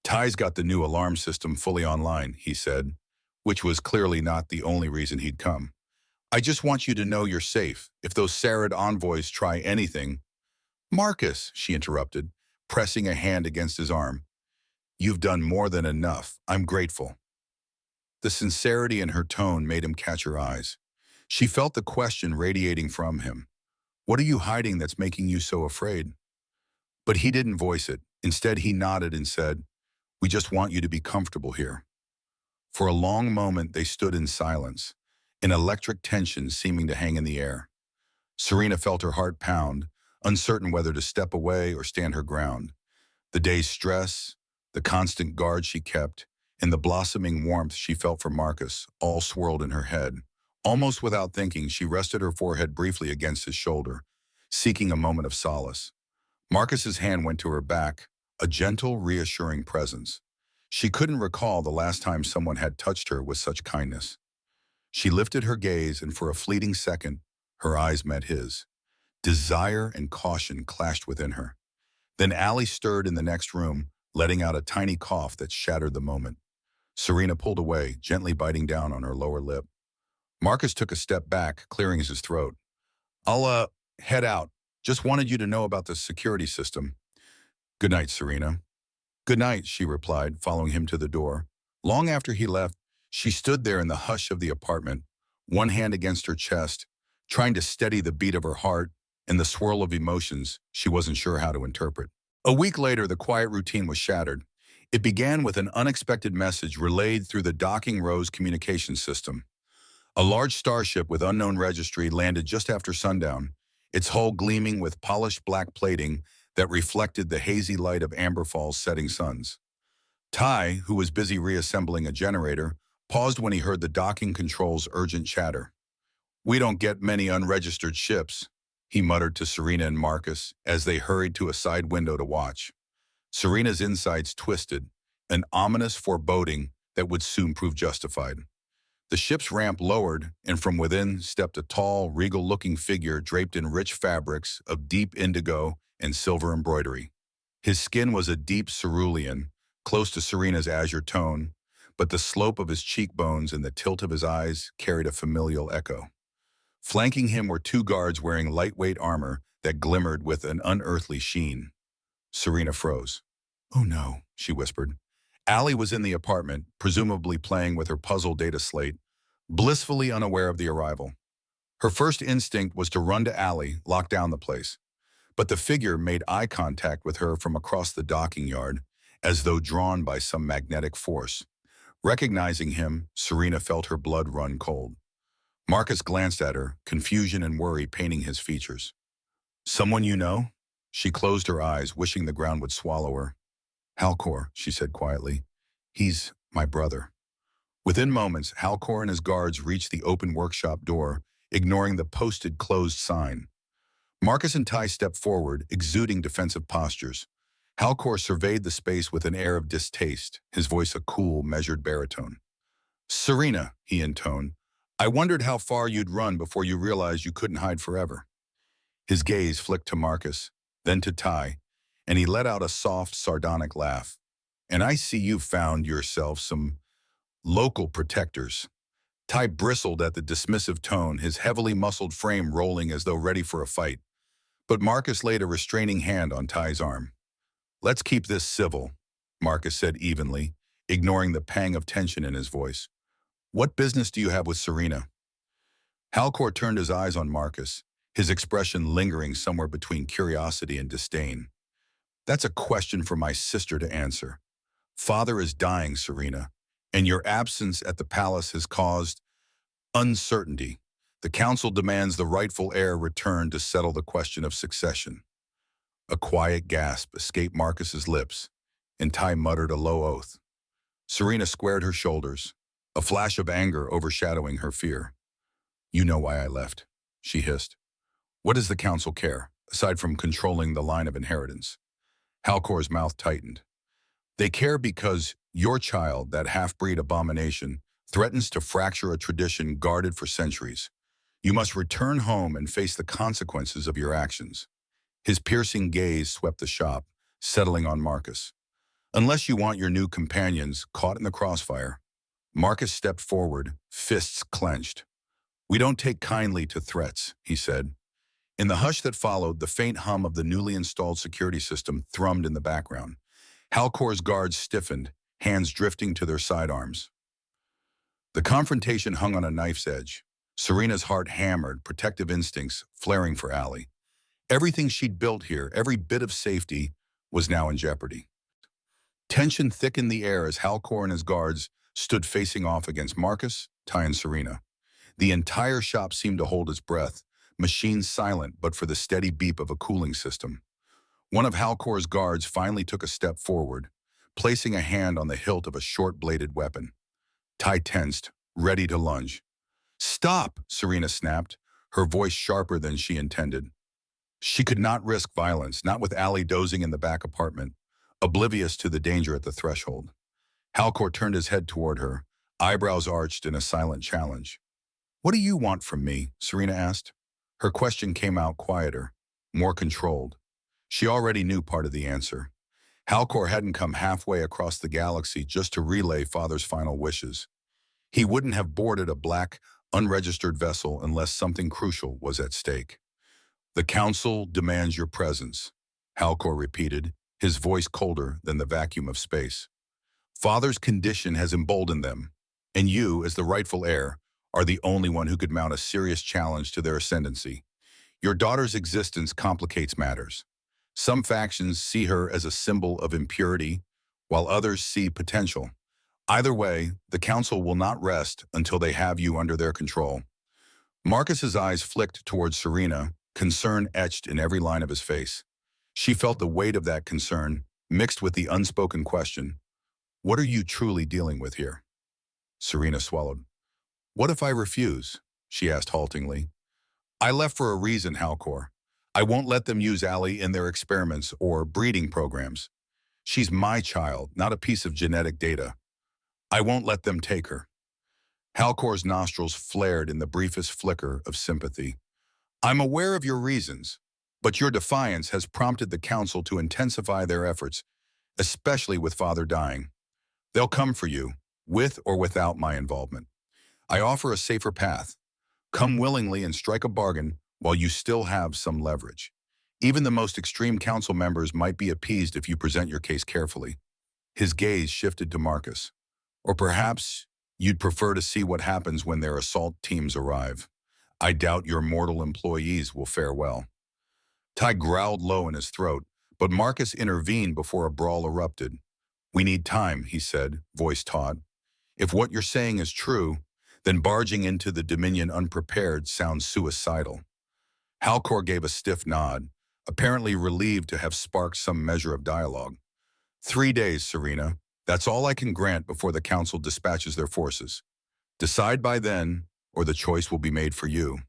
"Ty's got the new alarm system fully online," he said, which was clearly not the only reason he'd come. "I just want you to know you're safe. If those Sarad envoys try anything—" "Marcus," she interrupted, pressing a hand against his arm. "You've done more than enough. I'm grateful." The sincerity in her tone made him catch her eyes. She felt the question radiating from him. "What are you hiding that's making you so afraid?" But he didn't voice it. Instead, he nodded and said, "We just want you to be comfortable here." For a long moment, they stood in silence, an electric tension seeming to hang in the air. Serena felt her heart pound, uncertain whether to step away or stand her ground. The day's stress, the constant guard she kept, and the blossoming warmth she felt for Marcus all swirled in her head. Almost without thinking, she rested her forehead briefly against his shoulder, seeking a moment of solace. Marcus's hand went to her back, a gentle, reassuring presence. She couldn't recall the last time someone had touched her with such kindness. She lifted her gaze, and for a fleeting second, her eyes met his. Desire and caution clashed within her. Then Allie stirred in the next room, letting out a tiny cough that shattered the moment. Serena pulled away, gently biting down on her lower lip. Marcus took a step back, clearing his throat. I'll head out. Just wanted you to know about the security system. Good night, Serena. Good night, she replied, following him to the door. Long after he left, she stood there in the hush of the apartment, one hand against her chest, trying to steady the beat of her heart and the swirl of emotions she wasn't sure how to interpret. A week later, the quiet routine was shattered. It began with an unexpected message relayed through the docking row's communication system. A large starship with unknown registry landed just after sundown, its hull gleaming with polished black plating that reflected the hazy light of Amber Fall's setting suns. Ty, who was busy reassembling a generator, paused when he heard the docking control's urgent chatter. We don't get many unregistered ships, he muttered to Serena and Marcus as they hurried to a side window to watch. Serena's insides twisted, an ominous foreboding that would soon prove justified. The ship's ramp lowered, and from within stepped a tall, regal-looking figure draped in rich fabrics of deep indigo and silver embroidery. His skin was a deep cerulean, close to Serena's azure tone, but the slope of his cheekbones and the tilt of his eyes carried a familial echo. Flanking him were two guards wearing lightweight armor that glimmered with an unearthly sheen. Serena froze. Oh no, she whispered. Allie was in the apartment, presumably playing with her puzzle data slate, blissfully unaware of the arrival. Her first instinct was to run to Allie, lock down the place. But the figure made eye contact with her from across the docking yard, as though drawn by some magnetic force. Recognizing him, Serena felt her blood run cold. Marcus glanced at her, confusion and worry painting his features. Someone you know? She closed her eyes, wishing the ground would swallow her. Halcor, she said quietly. He's my brother. Within moments, Halcor and his guards reached the open workshop door, ignoring the posted closed sign. Marcus and Ty stepped forward, exuding defensive postures. Halcor surveyed the space with an air of distaste, his voice a cool, measured baritone. Serena, he intoned, I wondered how far you'd run before you realized you couldn't hide forever. His gaze flicked to Marcus, then to Ty, and he let out a soft, sardonic laugh. And I see you found yourself some local protectors. Ty bristled at the dismissive tone, his heavily muscled frame rolling as though ready for a fight. But Marcus laid a restraining hand on Ty's arm. Let's keep this civil, Marcus said evenly, ignoring the pang of tension in his voice. What business do you have with Serena? Halcor turned his eyes on Marcus, his expression lingering somewhere between curiosity and disdain. That's a question for my sister to answer. Father is dying, Serena, and your absence at the palace has caused uncertainty. The council demands the rightful heir return to settle the question of succession. A quiet gasp escaped Marcus's lips, and Ty muttered a low oath. Serena squared her shoulders, a flash of anger overshadowing her fear. You know why I left, she hissed. What does the council care, aside from controlling the line of inheritance? Halcor's mouth tightened. They care because your child, that half-breed abomination, threatens to fracture a tradition guarded for centuries. You must return home and face the consequences of your actions. His piercing gaze swept the shop, settling on Marcus. Unless you want your new companions caught in the crossfire. Marcus stepped forward, fists clenched. We don't take kindly to threats, he said. In the hush that followed, the faint hum of the newly installed security system thrummed in the background. Halcor's guards stiffened, hands drifting to their sidearms. The confrontation hung on a knife's edge. Serena's heart hammered, protective instincts flaring for Allie. Everything she'd built here, every bit of safety, was now in jeopardy. Tension thickened the air as Halcor and his guards stood facing off against Marcus, Ty, and Serena. The entire shop seemed to hold its breath, machines silent but for the steady beep of a cooling system. One of Halcor's guards finally took a step forward, placing a hand on the hilt of a short-bladed weapon. Ty tensed, ready to lunge. Stop, Serena snapped, her voice sharper than she intended. She could not risk violence, not with Allie dozing in the back apartment, oblivious to the danger at the threshold. Halcor turned his head toward her, eyebrows arched in a silent challenge. What do you want from me? Serena asked. Her question came out quieter, more controlled. She already knew part of the answer. Halcor hadn't come halfway across the galaxy just to relay Father's final wishes. He wouldn't have boarded a black, unregistered vessel unless something crucial was at stake. The Council demands your presence, Halcor repeated, his voice colder than the vacuum of space. Father's condition has emboldened them, and you, as the rightful heir, are the only one who could mount a serious challenge to their ascendancy. Your daughter's existence complicates matters. Some factions see her as a symbol of impurity, while others see potential. Either way, the Council will not rest until they have you under their control. Marcus's eyes flicked towards Serena, concern etched in every line of his face. She felt the weight of that concern, mixed with the unspoken question, "What are you truly dealing with here?" Serena swallowed. "What if I refuse?" she asked haltingly. "I left for a reason, Halcor. I won't let them use Allie in their experiments or breeding programs. She's my child, not a piece of genetic data. I won't let them take her." Halcor's nostrils flared in the briefest flicker of sympathy. "I'm aware of your reasons, but your defiance has prompted the Council to intensify their efforts, especially with Father dying. They'll come for you, with or without my involvement. I offer a safer path. Come willingly and strike a bargain while you still have some leverage. Even the most extreme Council members might be appeased if you present your case carefully." His gaze shifted to Marcus. "Or perhaps you'd prefer to see what happens when their assault teams arrive. I doubt your mortal employees will fare well." Ty growled low in his throat, but Marcus intervened before a brawl erupted. "We need time," he said, voice taut. "If what you're saying is true, then barging into the Dominion unprepared sounds suicidal." Halcor gave a stiff nod, apparently relieved to have sparked some measure of dialogue. "3 days, Serena. That's all I can grant before the Council dispatches their forces. Decide by then, or the choice will be made for you."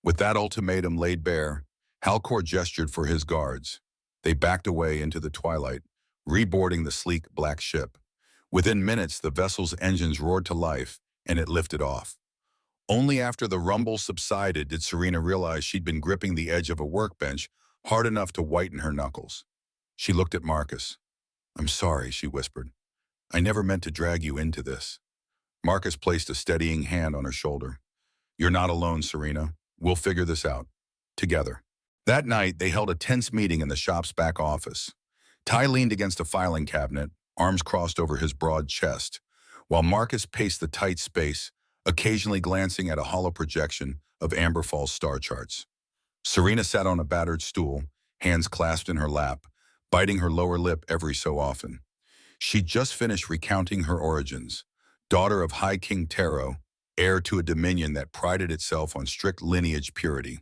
With that ultimatum laid bare, Halcor gestured for his guards. They backed away into the twilight, reboarding the sleek black ship. Within minutes, the vessel's engines roared to life, and it lifted off. Only after the rumble subsided did Serena realize she'd been gripping the edge of a workbench hard enough to whiten her knuckles. She looked at Marcus. "I'm sorry," she whispered. "I never meant to drag you into this." Marcus placed a steadying hand on her shoulder. "You're not alone, Serena. We'll figure this out. Together." That night, they held a tense meeting in the shop's back office. Ty leaned against a filing cabinet, arms crossed over his broad chest, while Marcus paced the tight space, occasionally glancing at a hollow projection of Amberfall's star charts. Serena sat on a battered stool, hands clasped in her lap, biting her lower lip every so often. She'd just finished recounting her origins. Daughter of High King Taro, heir to a dominion that prided itself on strict lineage purity.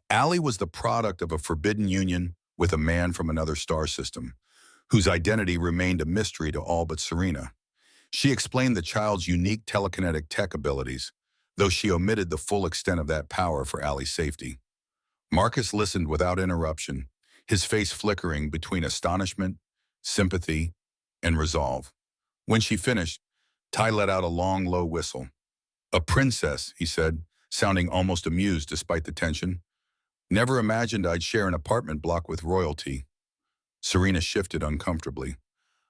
Allie was the product of a forbidden union with a man from another star system, whose identity remained a mystery to all but Serena. She explained the child's unique telekinetic tech abilities, though she omitted the full extent of that power for Allie's safety. Marcus listened without interruption, his face flickering between astonishment, sympathy, and resolve. When she finished, Ty let out a long, low whistle. "A princess," he said, sounding almost amused despite the tension. "Never imagined I'd share an apartment block with royalty." Serena shifted uncomfortably.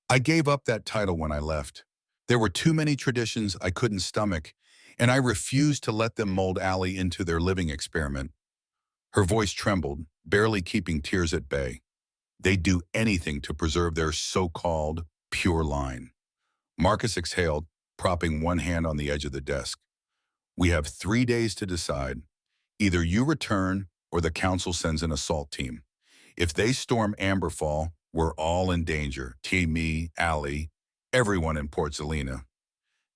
"I gave up that title when I left. There were too many traditions I couldn't stomach, and I refused to let them mold Allie into their living experiment." Her voice trembled, barely keeping tears at bay. "They'd do anything to preserve their so-called pure line." Marcus exhaled, propping one hand on the edge of the desk. "We have 3 days to decide. Either you return or the Council sends an assault team. If they storm Amberfall, we're all in danger. Me, Allie, everyone in Port Zelina."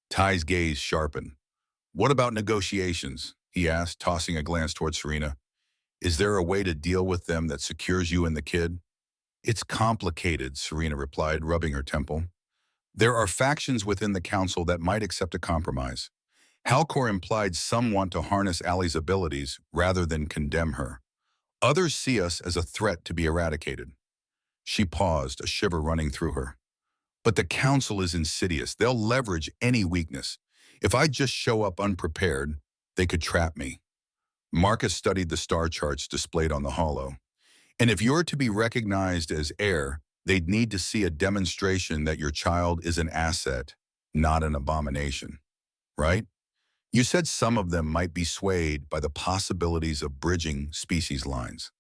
Ty's gaze sharpened. "What about negotiations?" he asked, tossing a glance toward Serena. "Is there a way to deal with them that secures you and the kid?" "It's complicated," Serena replied, rubbing her temple. "There are factions within the Council that might accept a compromise. Halcor implied some want to harness Allie's abilities rather than condemn her. Others see us as a threat to be eradicated." She paused, a shiver running through her. "But the Council is insidious. They'll leverage any weakness. If I just show up unprepared, They could trap me. Marcus studied the star charts displayed on the holo. And if you're to be recognized as heir, they'd need to see a demonstration that your child is an asset, not an abomination, right? You said some of them might be swayed by the possibilities of bridging species lines.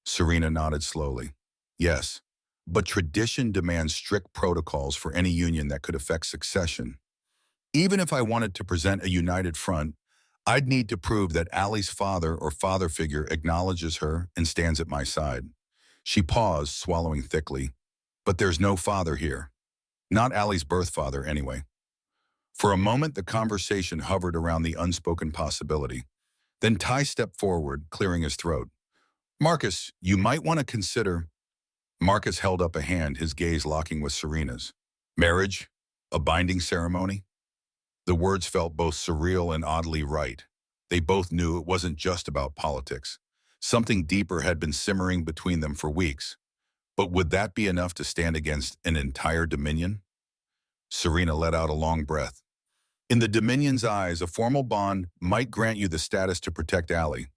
Serena nodded slowly. Yes, but tradition demands strict protocols for any union that could affect succession. Even if I wanted to present a united front, I'd need to prove that Allie's father or father figure acknowledges her and stands at my side. She paused, swallowing thickly. But there's no father here. Not Allie's birth father, anyway. For a moment, the conversation hovered around the unspoken possibility. Then Ty stepped forward, clearing his throat. Marcus, you might want to consider. Marcus held up a hand, his gaze locking with Serena's. Marriage? A binding ceremony? The words felt both surreal and oddly right. They both knew it wasn't just about politics. Something deeper had been simmering between them for weeks. But would that be enough to stand against an entire dominion? Serena let out a long breath. In the Dominion's eyes, a formal bond might grant you the status to protect Allie,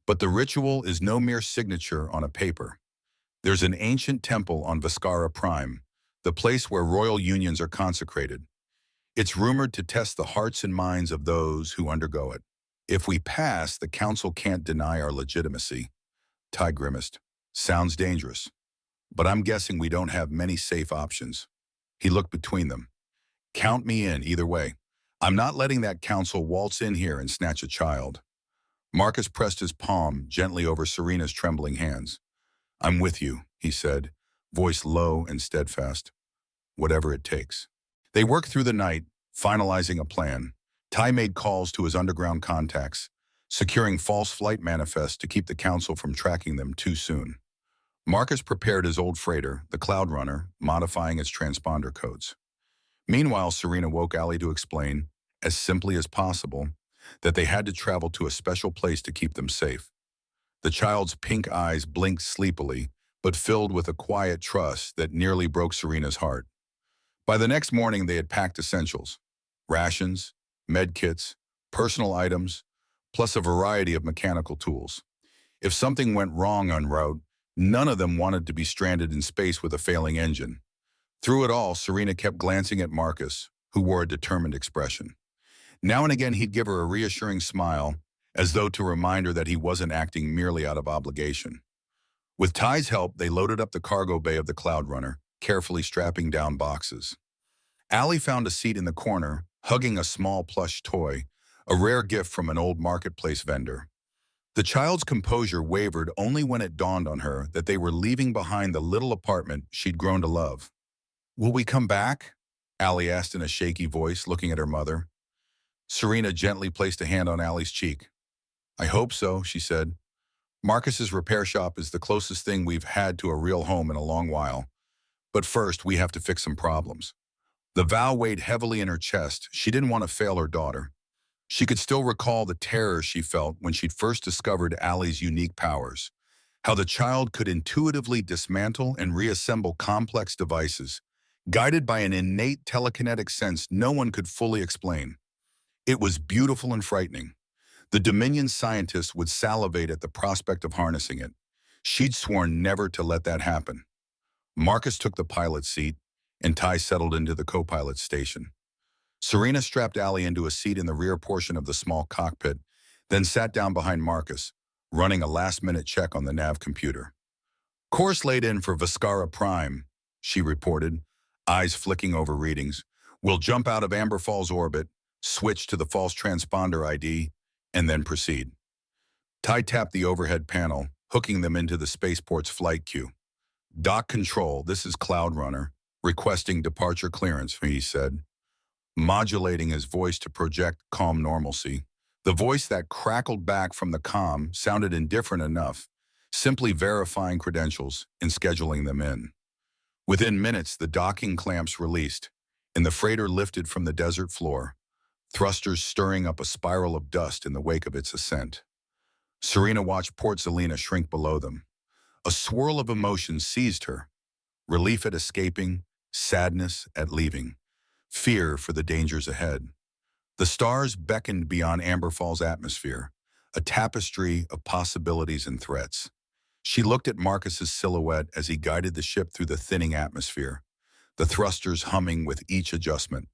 but the ritual is no mere signature on a paper. There's an ancient temple on Viscara Prime, the place where royal unions are consecrated. It's rumored to test the hearts and minds of those who undergo it. If we pass, the council can't deny our legitimacy. Ty grimaced. Sounds dangerous, but I'm guessing we don't have many safe options. He looked between them. Count me in either way. I'm not letting that council waltz in here and snatch a child. Marcus pressed his palm gently over Serena's trembling hands. I'm with you, he said, voice low and steadfast. Whatever it takes. They worked through the night, finalizing a plan. Ty made calls to his underground contacts, securing false flight manifests to keep the council from tracking them too soon. Marcus prepared his old freighter, the Cloud Runner, modifying its transponder codes. Meanwhile, Serena woke Allie to explain, as simply as possible, that they had to travel to a special place to keep them safe. The child's pink eyes blinked sleepily, but filled with a quiet trust that nearly broke Serena's heart. By the next morning, they had packed essentials, rations, med kits, personal items, plus a variety of mechanical tools. If something went wrong en route, none of them wanted to be stranded in space with a failing engine. Through it all, Serena kept glancing at Marcus, who wore a determined expression. Now and again, he'd give her a reassuring smile, as though to remind her that he wasn't acting merely out of obligation. With Ty's help, they loaded up the cargo bay of the Cloud Runner, carefully strapping down boxes. Allie found a seat in the corner, hugging a small plush toy, a rare gift from an old marketplace vendor. The child's composure wavered only when it dawned on her that they were leaving behind the little apartment she'd grown to love. Will we come back? Allie asked in a shaky voice, looking at her mother. Serena gently placed a hand on Allie's cheek. I hope so, she said. Marcus's repair shop is the closest thing we've had to a real home in a long while. But first, we have to fix some problems. The vow weighed heavily in her chest. She didn't want to fail her daughter. She could still recall the terror she felt when she'd first discovered Allie's unique powers, how the child could intuitively dismantle and reassemble complex devices, guided by an innate telekinetic sense no one could fully explain. It was beautiful and frightening. The Dominion scientists would salivate at the prospect of harnessing it. She'd sworn never to let that happen. Marcus took the pilot's seat, and Ty settled into the co-pilot's station. Serena strapped Allie into a seat in the rear portion of the small cockpit, then sat down behind Marcus, running a last-minute check on the nav computer. Course laid in for Viscara Prime, she reported, eyes flicking over readings. We'll jump out of Amber Falls orbit, switch to the false transponder ID, and then proceed. Ty tapped the overhead panel, hooking them into the spaceport's flight queue. Dock control, this is Cloud Runner, requesting departure clearance, he said, modulating his voice to project calm normalcy. The voice that crackled back from the comm sounded indifferent enough, simply verifying credentials and scheduling them in. Within minutes, the docking clamps released, and the freighter lifted from the desert floor, thrusters stirring up a spiral of dust in the wake of its ascent. Serena watched Port Zelina shrink below them. A swirl of emotions seized her. Relief at escaping, sadness at leaving, fear for the dangers ahead. The stars beckoned beyond Amberfall's atmosphere, a tapestry of possibilities and threats. She looked at Marcus's silhouette as he guided the ship through the thinning atmosphere, the thrusters humming with each adjustment.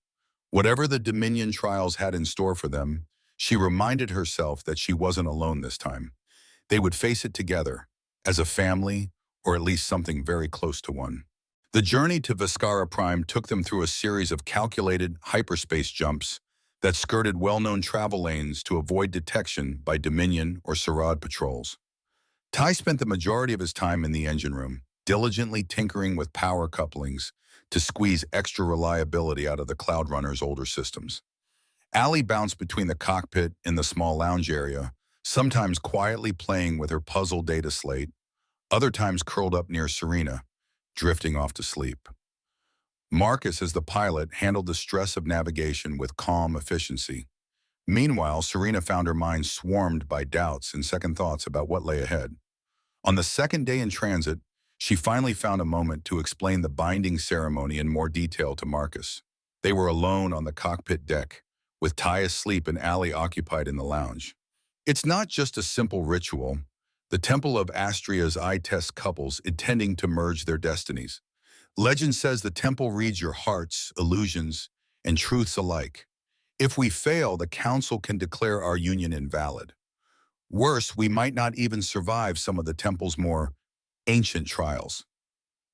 Whatever the Dominion trials had in store for them, she reminded herself that she wasn't alone this time. They would face it together, as a family, or at least something very close to one. The journey to Viscara Prime took them through a series of calculated hyperspace jumps that skirted well-known travel lanes to avoid detection by Dominion or Sarad patrols. Ty spent the majority of his time in the engine room, diligently tinkering with power couplings to squeeze extra reliability out of the Cloud Runner's older systems. Allie bounced between the cockpit and the small lounge area, sometimes quietly playing with her puzzle data slate, other times curled up near Serena, drifting off to sleep. Marcus, as the pilot, handled the stress of navigation with calm efficiency. Meanwhile, Serena found her mind swarmed by doubts and second thoughts about what lay ahead. On the second day in transit, she finally found a moment to explain the binding ceremony in more detail to Marcus. They were alone on the cockpit deck, with Ty asleep and Allie occupied in the lounge. It's not just a simple ritual. The Temple of Astria's eye tests couples intending to merge their destinies. Legend says the temple reads your hearts, illusions, and truths alike. If we fail, the council can declare our union invalid. Worse, we might not even survive some of the temple's more ancient trials.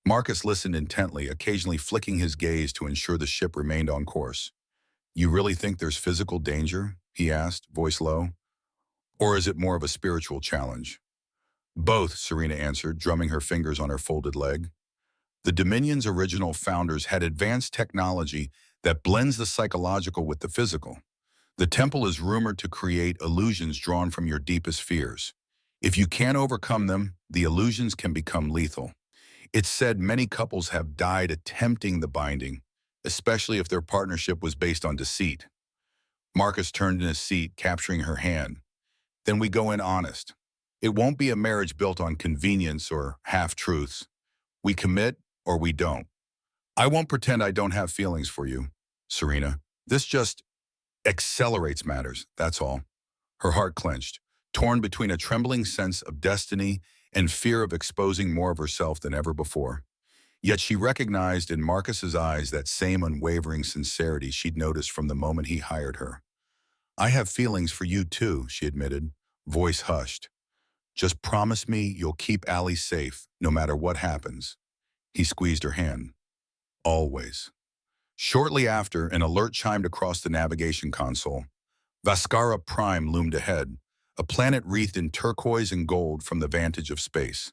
Marcus listened intently, occasionally flicking his gaze to ensure the ship remained on course. You really think there's physical danger? He asked, voice low. Or is it more of a spiritual challenge? Both, Serena answered, drumming her fingers on her folded leg. The Dominion's original founders had advanced technology that blends the psychological with the physical. The temple is rumored to create illusions drawn from your deepest fears. If you can't overcome them, the illusions can become lethal. It's said many couples have died attempting the binding, especially if their partnership was based on deceit. Marcus turned in his seat, capturing her hand. Then we go in honest. It won't be a marriage built on convenience or half-truths. We commit or we don't. I won't pretend I don't have feelings for you, Serena. This just accelerates matters, that's all. Her heart clenched, torn between a trembling sense of destiny and fear of exposing more of herself than ever before. Yet she recognized in Marcus's eyes that same unwavering sincerity she'd noticed from the moment he hired her. I have feelings for you too, she admitted, voice hushed. Just promise me you'll keep Allie safe, no matter what happens. He squeezed her hand. Always. Shortly after, an alert chimed across the navigation console. Viscara Prime loomed ahead, a planet wreathed in turquoise and gold from the vantage of space.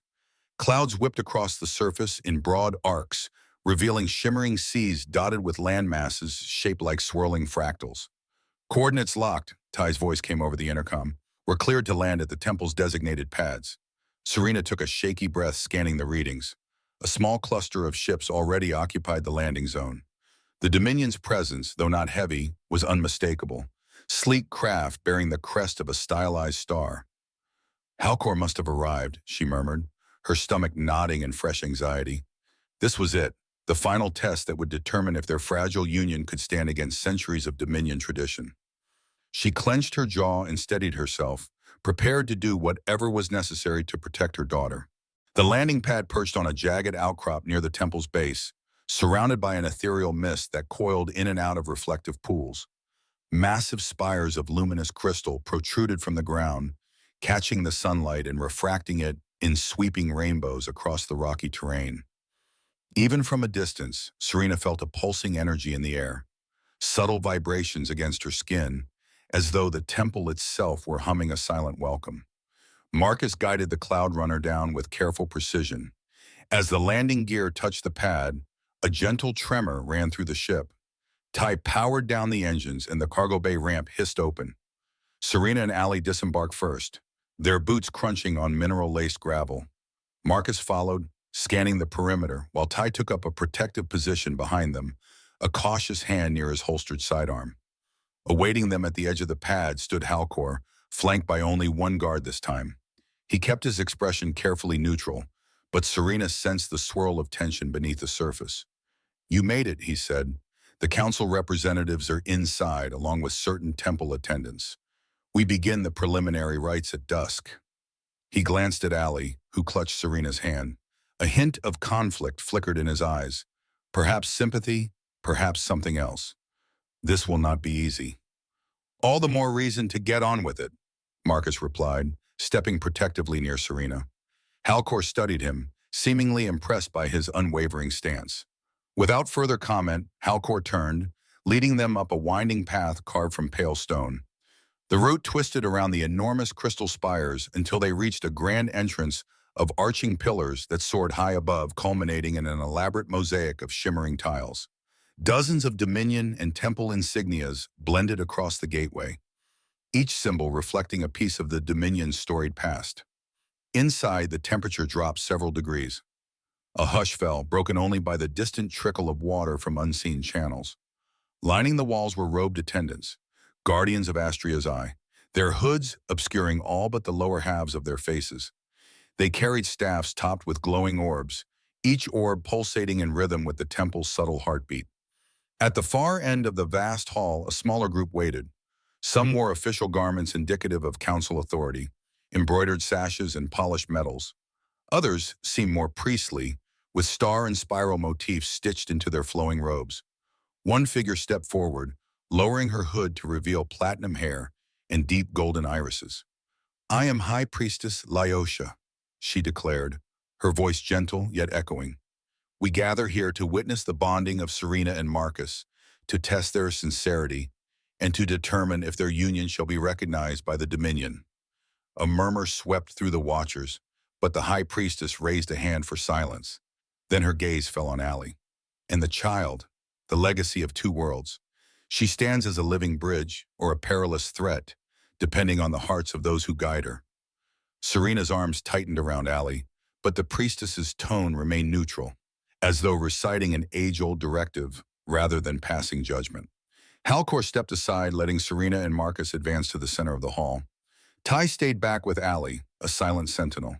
Clouds whipped across the surface in broad arcs, revealing shimmering seas dotted with land masses shaped like swirling fractals. Coordinates locked, Ty's voice came over the intercom. We're cleared to land at the temple's designated pads. Serena took a shaky breath, scanning the readings. A small cluster of ships already occupied the landing zone. The Dominion's presence, though not heavy, was unmistakable. Sleek craft bearing the crest of a stylized star. Halcor must have arrived, she murmured, her stomach nodding in fresh anxiety. This was it, the final test that would determine if their fragile union could stand against centuries of Dominion tradition. She clenched her jaw and steadied herself, prepared to do whatever was necessary to protect her daughter. The landing pad perched on a jagged outcrop near the temple's base, surrounded by an ethereal mist that coiled in and out of reflective pools. Massive spires of luminous crystal protruded from the ground, catching the sunlight and refracting it in sweeping rainbows across the rocky terrain. Even from a distance, Serena felt a pulsing energy in the air, subtle vibrations against her skin, as though the temple itself were humming a silent welcome. Marcus guided the Cloud Runner down with careful precision. As the landing gear touched the pad, a gentle tremor ran through the ship. Ty powered down the engines and the cargo bay ramp hissed open. Serena and Allie disembarked first, their boots crunching on mineral-laced gravel. Marcus followed, scanning the perimeter, while Ty took up a protective position behind them, a cautious hand near his holstered sidearm. Awaiting them at the edge of the pad stood Halcor, flanked by only one guard this time. He kept his expression carefully neutral, but Serena sensed the swirl of tension beneath the surface. You made it, he said. The council representatives are inside, along with certain temple attendants. We begin the preliminary rites at dusk. He glanced at Allie, who clutched Serena's hand. A hint of conflict flickered in his eyes. Perhaps sympathy, perhaps something else. This will not be easy. All the more reason to get on with it, Marcus replied, stepping protectively near Serena. Halcor studied him, seemingly impressed by his unwavering stance. Without further comment, Halcor turned, leading them up a winding path carved from pale stone. The route twisted around the enormous crystal spires until they reached a grand entrance of arching pillars that soared high above, culminating in an elaborate mosaic of shimmering tiles. Dozens of dominion and temple insignias blended across the gateway, each symbol reflecting a piece of the dominion's storied past. Inside, the temperature dropped several degrees. A hush fell, broken only by the distant trickle of water from unseen channels. Lining the walls were robed attendants, guardians of Astria's eye, their hoods obscuring all but the lower halves of their faces. They carried staffs topped with glowing orbs, each orb pulsating in rhythm with the temple's subtle heartbeat. At the far end of the vast hall, a smaller group waited. Some wore official garments indicative of council authority, embroidered sashes and polished metals. Others seemed more priestly, with star and spiral motifs stitched into their flowing robes. One figure stepped forward, lowering her hood to reveal platinum hair and deep golden irises. "I am High Priestess Lyosha," she declared, her voice gentle yet echoing. "We gather here to witness the bonding of Serena and Marcus, to test their sincerity, and to determine if their union shall be recognized by the Dominion." A murmur swept through the watchers, but the High Priestess raised a hand for silence. Then her gaze fell on Allie. "And the child, the legacy of two worlds. She stands as a living bridge or a perilous threat, depending on the hearts of those who guide her." Serena's arms tightened around Allie, but the priestess's tone remained neutral, as though reciting an age-old directive rather than passing judgment. Halcor stepped aside, letting Serena and Marcus advance to the center of the hall. Ty stayed back with Allie, a silent sentinel.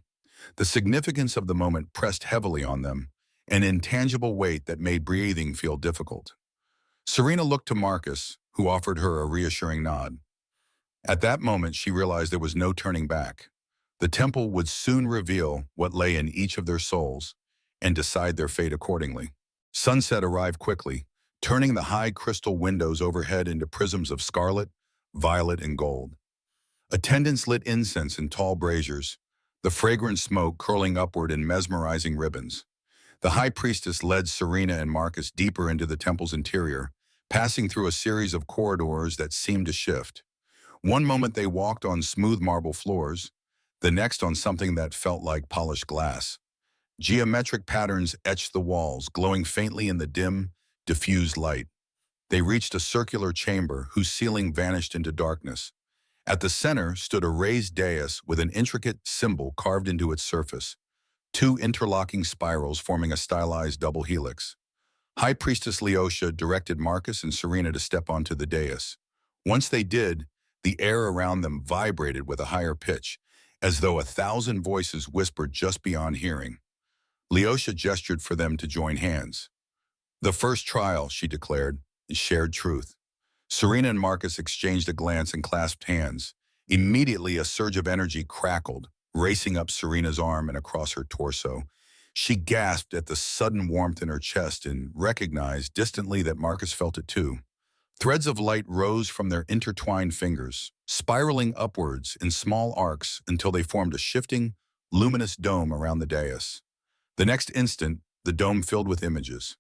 The significance of the moment pressed heavily on them, an intangible weight that made breathing feel difficult. Serena looked to Marcus, who offered her a reassuring nod. At that moment, she realized there was no turning back. The temple would soon reveal what lay in each of their souls and decide their fate accordingly. Sunset arrived quickly, turning the high crystal windows overhead into prisms of scarlet, violet, and gold. Attendants lit incense in tall braziers, the fragrant smoke curling upward in mesmerizing ribbons. The High Priestess led Serena and Marcus deeper into the temple's interior, passing through a series of corridors that seemed to shift. One moment they walked on smooth marble floors, the next on something that felt like polished glass. Geometric patterns etched the walls, glowing faintly in the dim, diffused light. They reached a circular chamber whose ceiling vanished into darkness. At the center stood a raised dais with an intricate symbol carved into its surface, two interlocking spirals forming a stylized double helix. High Priestess Lyosha directed Marcus and Serena to step onto the dais. Once they did, the air around them vibrated with a higher pitch, as though 1,000 voices whispered just beyond hearing. Lyosha gestured for them to join hands. "The first trial," she declared, is shared truth. Serena and Marcus exchanged a glance and clasped hands. Immediately, a surge of energy crackled, racing up Serena's arm and across her torso. She gasped at the sudden warmth in her chest and recognized distantly that Marcus felt it too. Threads of light rose from their intertwined fingers, spiraling upwards in small arcs until they formed a shifting, luminous dome around the dais. The next instant, the dome filled with images.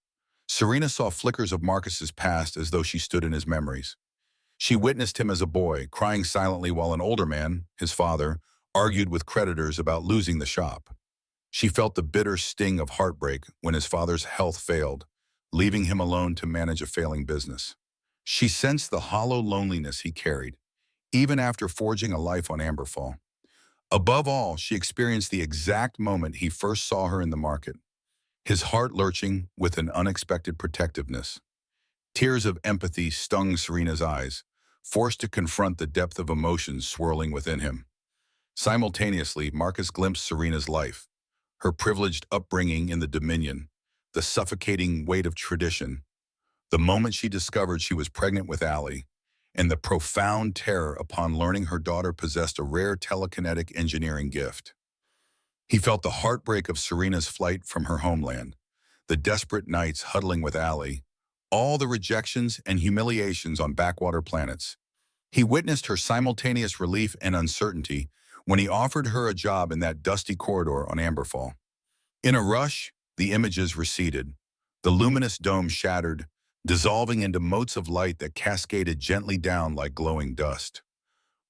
Serena saw flickers of Marcus's past as though she stood in his memories. She witnessed him as a boy, crying silently while an older man, his father, argued with creditors about losing the shop. She felt the bitter sting of heartbreak when his father's health failed, leaving him alone to manage a failing business. She sensed the hollow loneliness he carried, even after forging a life on Amberfall. Above all, she experienced the exact moment he first saw her in the market, his heart lurching with an unexpected protectiveness. Tears of empathy stung Serena's eyes, forced to confront the depth of emotions swirling within him. Simultaneously, Marcus glimpsed Serena's life, her privileged upbringing in the Dominion, the suffocating weight of tradition, the moment she discovered she was pregnant with Allie, and the profound terror upon learning her daughter possessed a rare telekinetic engineering gift. He felt the heartbreak of Serena's flight from her homeland, the desperate nights huddling with Allie, all the rejections and humiliations on backwater planets. He witnessed her simultaneous relief and uncertainty when he offered her a job in that dusty corridor on Amberfall. In a rush, the images receded. The luminous dome shattered, dissolving into motes of light that cascaded gently down like glowing dust.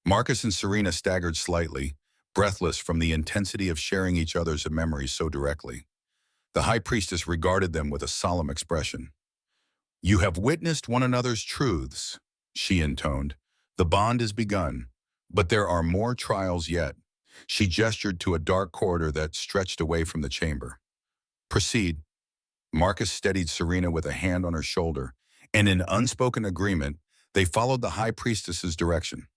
Marcus and Serena staggered slightly, breathless from the intensity of sharing each other's memories so directly. The High Priestess regarded them with a solemn expression. "You have witnessed one another's truths," she intoned. "The bond is begun, but there are more trials yet." She gestured to a dark corridor that stretched away from the chamber. "Proceed." Marcus steadied Serena with a hand on her shoulder, and in unspoken agreement, they followed the High Priestess's direction.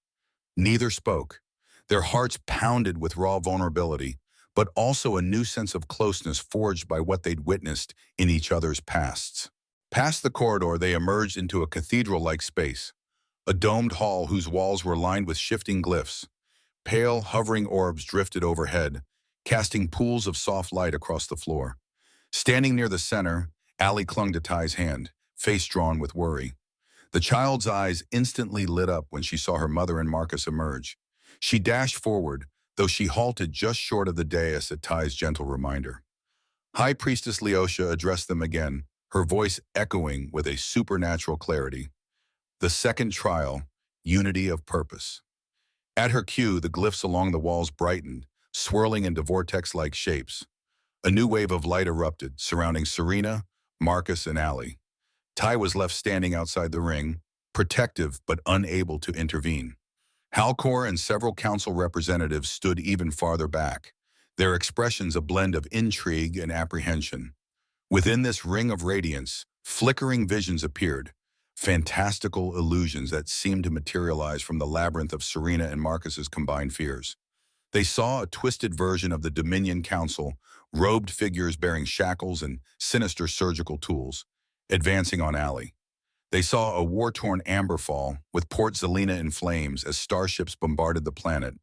Neither spoke. Their hearts pounded with raw vulnerability, but also a new sense of closeness forged by what they'd witnessed in each other's pasts. Past the corridor, they emerged into a cathedral-like space, a domed hall whose walls were lined with shifting glyphs. Pale, hovering orbs drifted overhead, casting pools of soft light across the floor. Standing near the center, Allie clung to Ty's hand, face drawn with worry. The child's eyes instantly lit up when she saw her mother and Marcus emerge. She dashed forward, though she halted just short of the dais at Ty's gentle reminder. High Priestess Leosha addressed them again, her voice echoing with a supernatural clarity. The second trial, unity of purpose. At her cue, the glyphs along the walls brightened, swirling into vortex-like shapes. A new wave of light erupted, surrounding Serena, Marcus, and Allie. Ty was left standing outside the ring, protective but unable to intervene. Halcor and several council representatives stood even farther back, their expressions a blend of intrigue and apprehension. Within this ring of radiance, flickering visions appeared, fantastical illusions that seemed to materialize from the labyrinth of Serena and Marcus's combined fears. They saw a twisted version of the Dominion Council, robed figures bearing shackles and sinister surgical tools, advancing on Allie. They saw a war-torn Amberfall, with Port Zelina in flames as starships bombarded the planet.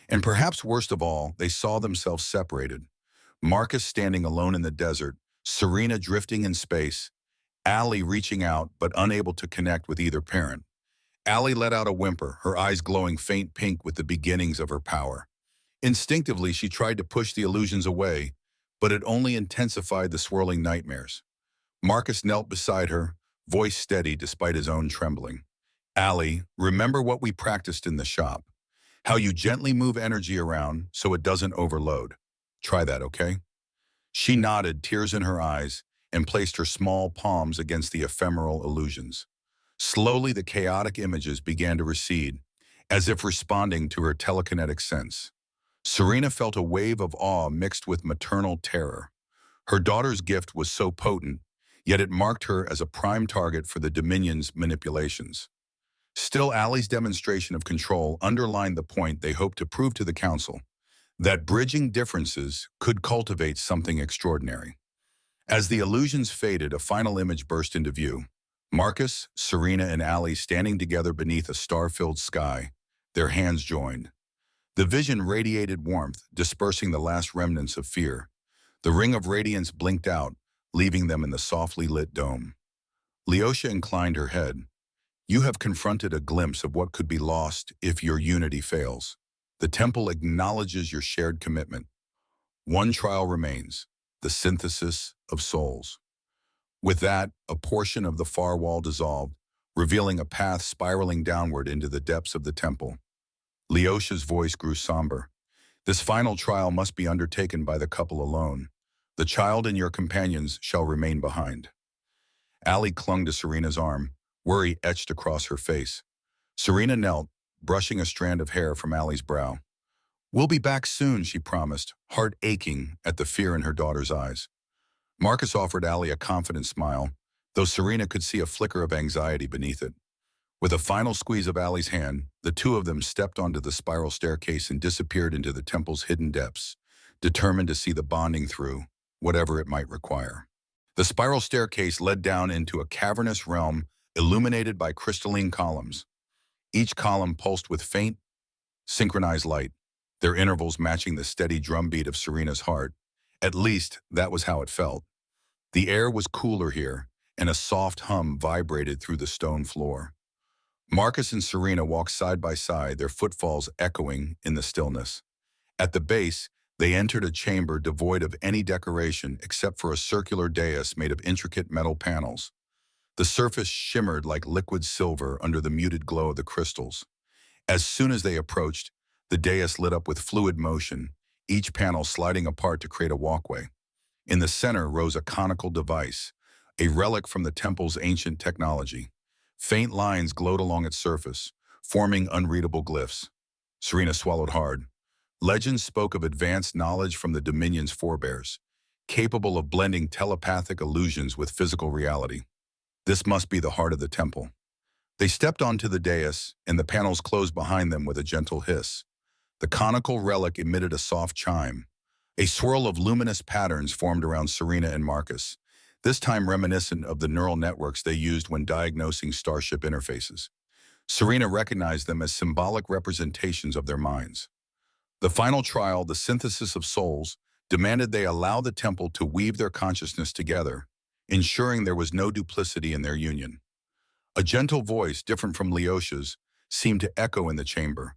And perhaps worst of all, they saw themselves separated. Marcus standing alone in the desert, Serena drifting in space, Allie reaching out but unable to connect with either parent. Allie let out a whimper, her eyes glowing faint pink with the beginnings of her power. Instinctively, she tried to push the illusions away, but it only intensified the swirling nightmares. Marcus knelt beside her, voice steady despite his own trembling. "Allie, remember what we practiced in the shop. How you gently move energy around so it doesn't overload. Try that, okay?" She nodded, tears in her eyes, and placed her small palms against the ephemeral illusions. Slowly, the chaotic images began to recede, as if responding to her telekinetic sense. Serena felt a wave of awe mixed with maternal terror. Her daughter's gift was so potent, yet it marked her as a prime target for the Dominion's manipulations. Still, Allie's demonstration of control underlined the point they hoped to prove to the Council, that bridging differences could cultivate something extraordinary. As the illusions faded, a final image burst into view. Marcus, Serena, and Allie standing together beneath a star-filled sky, their hands joined. The vision radiated warmth, dispersing the last remnants of fear. The ring of radiance blinked out, leaving them in the softly lit dome. Leosha inclined her head. "You have confronted a glimpse of what could be lost if your unity fails. The temple acknowledges your shared commitment. One trial remains, the synthesis of souls." With that, a portion of the far wall dissolved, revealing a path spiraling downward into the depths of the temple. Leosha's voice grew somber. "This final trial must be undertaken by the couple alone. The child and your companions shall remain behind." Allie clung to Serena's arm, worry etched across her face. Serena knelt, brushing a strand of hair from Allie's brow. "We'll be back soon," she promised, heart aching at the fear in her daughter's eyes. Marcus offered Allie a confident smile, though Serena could see a flicker of anxiety beneath it. With a final squeeze of Allie's hand, the two of them stepped onto the spiral staircase and disappeared into the temple's hidden depths, determined to see the bonding through, whatever it might require. The spiral staircase led down into a cavernous realm illuminated by crystalline columns. Each column pulsed with faint, synchronized light, their intervals matching the steady drumbeat of Serena's heart. At least, that was how it felt. The air was cooler here, and a soft hum vibrated through the stone floor. Marcus and Serena walked side by side, their footfalls echoing in the stillness. At the base, they entered a chamber devoid of any decoration except for a circular dais made of intricate metal panels. The surface shimmered like liquid silver under the muted glow of the crystals. As soon as they approached, the dais lit up with fluid motion, each panel sliding apart to create a walkway. In the center rose a conical device, a relic from the temple's ancient technology. Faint lines glowed along its surface, forming unreadable glyphs. Serena swallowed hard. Legends spoke of advanced knowledge from the Dominion's forebears, capable of blending telepathic illusions with physical reality. This must be the heart of the temple. They stepped onto the dais, and the panels closed behind them with a gentle hiss. The conical relic emitted a soft chime. A swirl of luminous patterns formed around Serena and Marcus, this time reminiscent of the neural networks they used when diagnosing starship interfaces. Serena recognized them as symbolic representations of their minds. The final trial, the synthesis of souls, demanded they allow the temple to weave their consciousness together, ensuring there was no duplicity in their union. A gentle voice, different from Leosha's, seemed to echo in the chamber,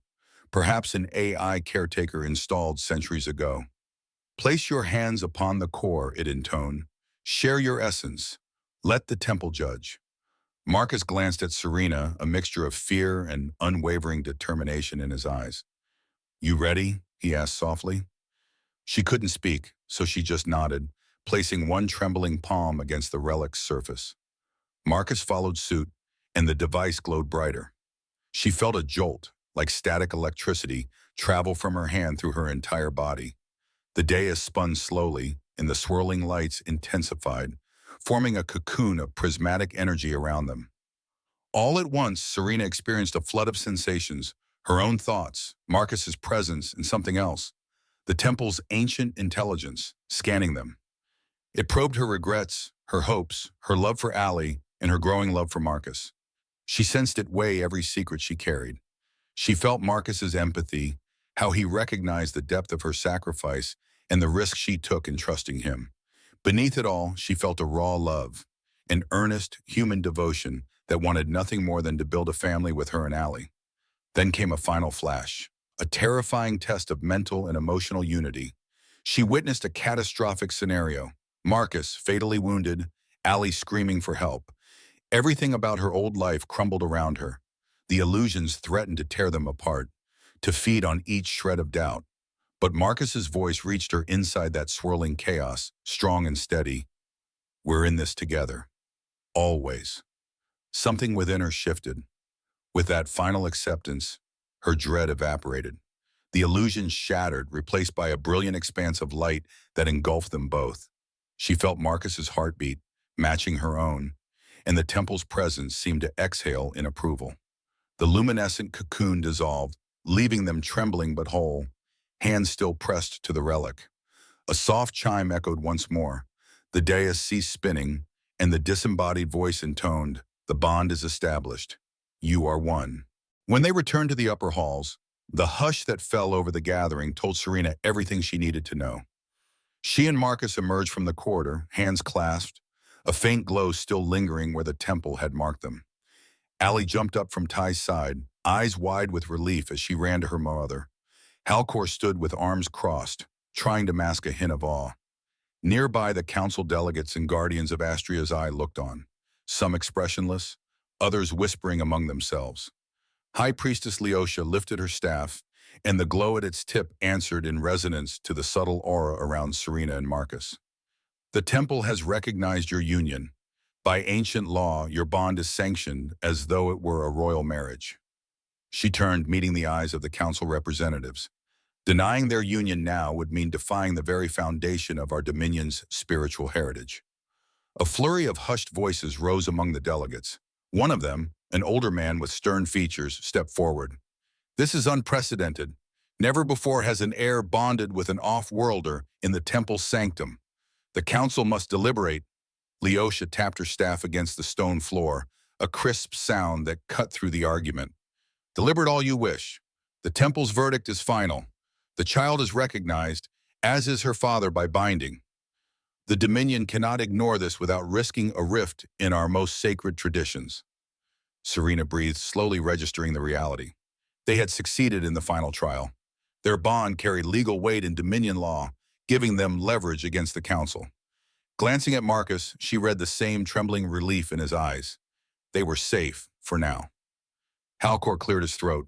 perhaps an AI caretaker installed centuries ago. Place your hands upon the core, it intoned. Share your essence. Let the temple judge. Marcus glanced at Serena, a mixture of fear and unwavering determination in his eyes. You ready? He asked softly. She couldn't speak, so she just nodded, placing one trembling palm against the relic's surface. Marcus followed suit, and the device glowed brighter. She felt a jolt, like static electricity, travel from her hand through her entire body. The dais spun slowly, and the swirling lights intensified, forming a cocoon of prismatic energy around them. All at once, Serena experienced a flood of sensations, her own thoughts, Marcus's presence, and something else, the temple's ancient intelligence, scanning them. It probed her regrets, her hopes, her love for Allie, and her growing love for Marcus. She sensed it weigh every secret she carried. She felt Marcus's empathy, how he recognized the depth of her sacrifice and the risk she took in trusting him. Beneath it all, she felt a raw love, an earnest human devotion that wanted nothing more than to build a family with her and Allie. Then came a final flash, a terrifying test of mental and emotional unity. She witnessed a catastrophic scenario. Marcus, fatally wounded, Allie screaming for help. Everything about her old life crumbled around her. The illusions threatened to tear them apart, to feed on each shred of doubt. But Marcus's voice reached her inside that swirling chaos, strong and steady. We're in this together. Always. Something within her shifted. With that final acceptance, her dread evaporated. The illusion shattered, replaced by a brilliant expanse of light that engulfed them both. She felt Marcus's heartbeat, matching her own, and the temple's presence seemed to exhale in approval. The luminescent cocoon dissolved, leaving them trembling but whole, hands still pressed to the relic. A soft chime echoed once more. The dais ceased spinning, and the disembodied voice intoned, "The bond is established. You are one." When they returned to the upper halls, the hush that fell over the gathering told Serena everything she needed to know. She and Marcus emerged from the corridor, hands clasped, a faint glow still lingering where the temple had marked them. Allie jumped up from Ty's side, eyes wide with relief as she ran to her mother. Halcor stood with arms crossed, trying to mask a hint of awe. Nearby, the council delegates and guardians of Astria's Eye looked on, some expressionless, others whispering among themselves. High Priestess Leosha lifted her staff, and the glow at its tip answered in resonance to the subtle aura around Serena and Marcus. The temple has recognized your union. By ancient law, your bond is sanctioned as though it were a royal marriage. She turned, meeting the eyes of the council representatives. Denying their union now would mean defying the very foundation of our dominion's spiritual heritage. A flurry of hushed voices rose among the delegates. One of them, an older man with stern features, stepped forward. This is unprecedented. Never before has an heir bonded with an off-worlder in the temple's sanctum. The council must deliberate. Leosha tapped her staff against the stone floor, a crisp sound that cut through the argument. Deliberate all you wish. The temple's verdict is final. The child is recognized, as is her father by binding. The Dominion cannot ignore this without risking a rift in our most sacred traditions. Serena breathed, slowly registering the reality. They had succeeded in the final trial. Their bond carried legal weight in Dominion law, giving them leverage against the council. Glancing at Marcus, she read the same trembling relief in his eyes. They were safe, for now. Halcor cleared his throat.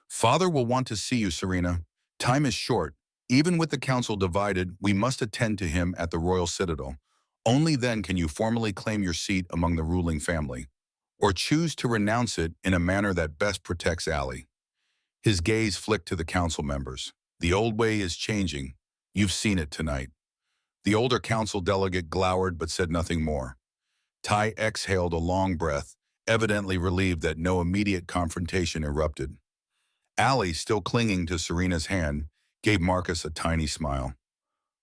Father will want to see you, Serena. Time is short. Even with the council divided, we must attend to him at the royal citadel. Only then can you formally claim your seat among the ruling family, or choose to renounce it in a manner that best protects Allie. His gaze flicked to the council members. The old way is changing. You've seen it tonight. The older council delegate glowered but said nothing more. Ty exhaled a long breath, evidently relieved that no immediate confrontation erupted. Allie, still clinging to Serena's hand, gave Marcus a tiny smile.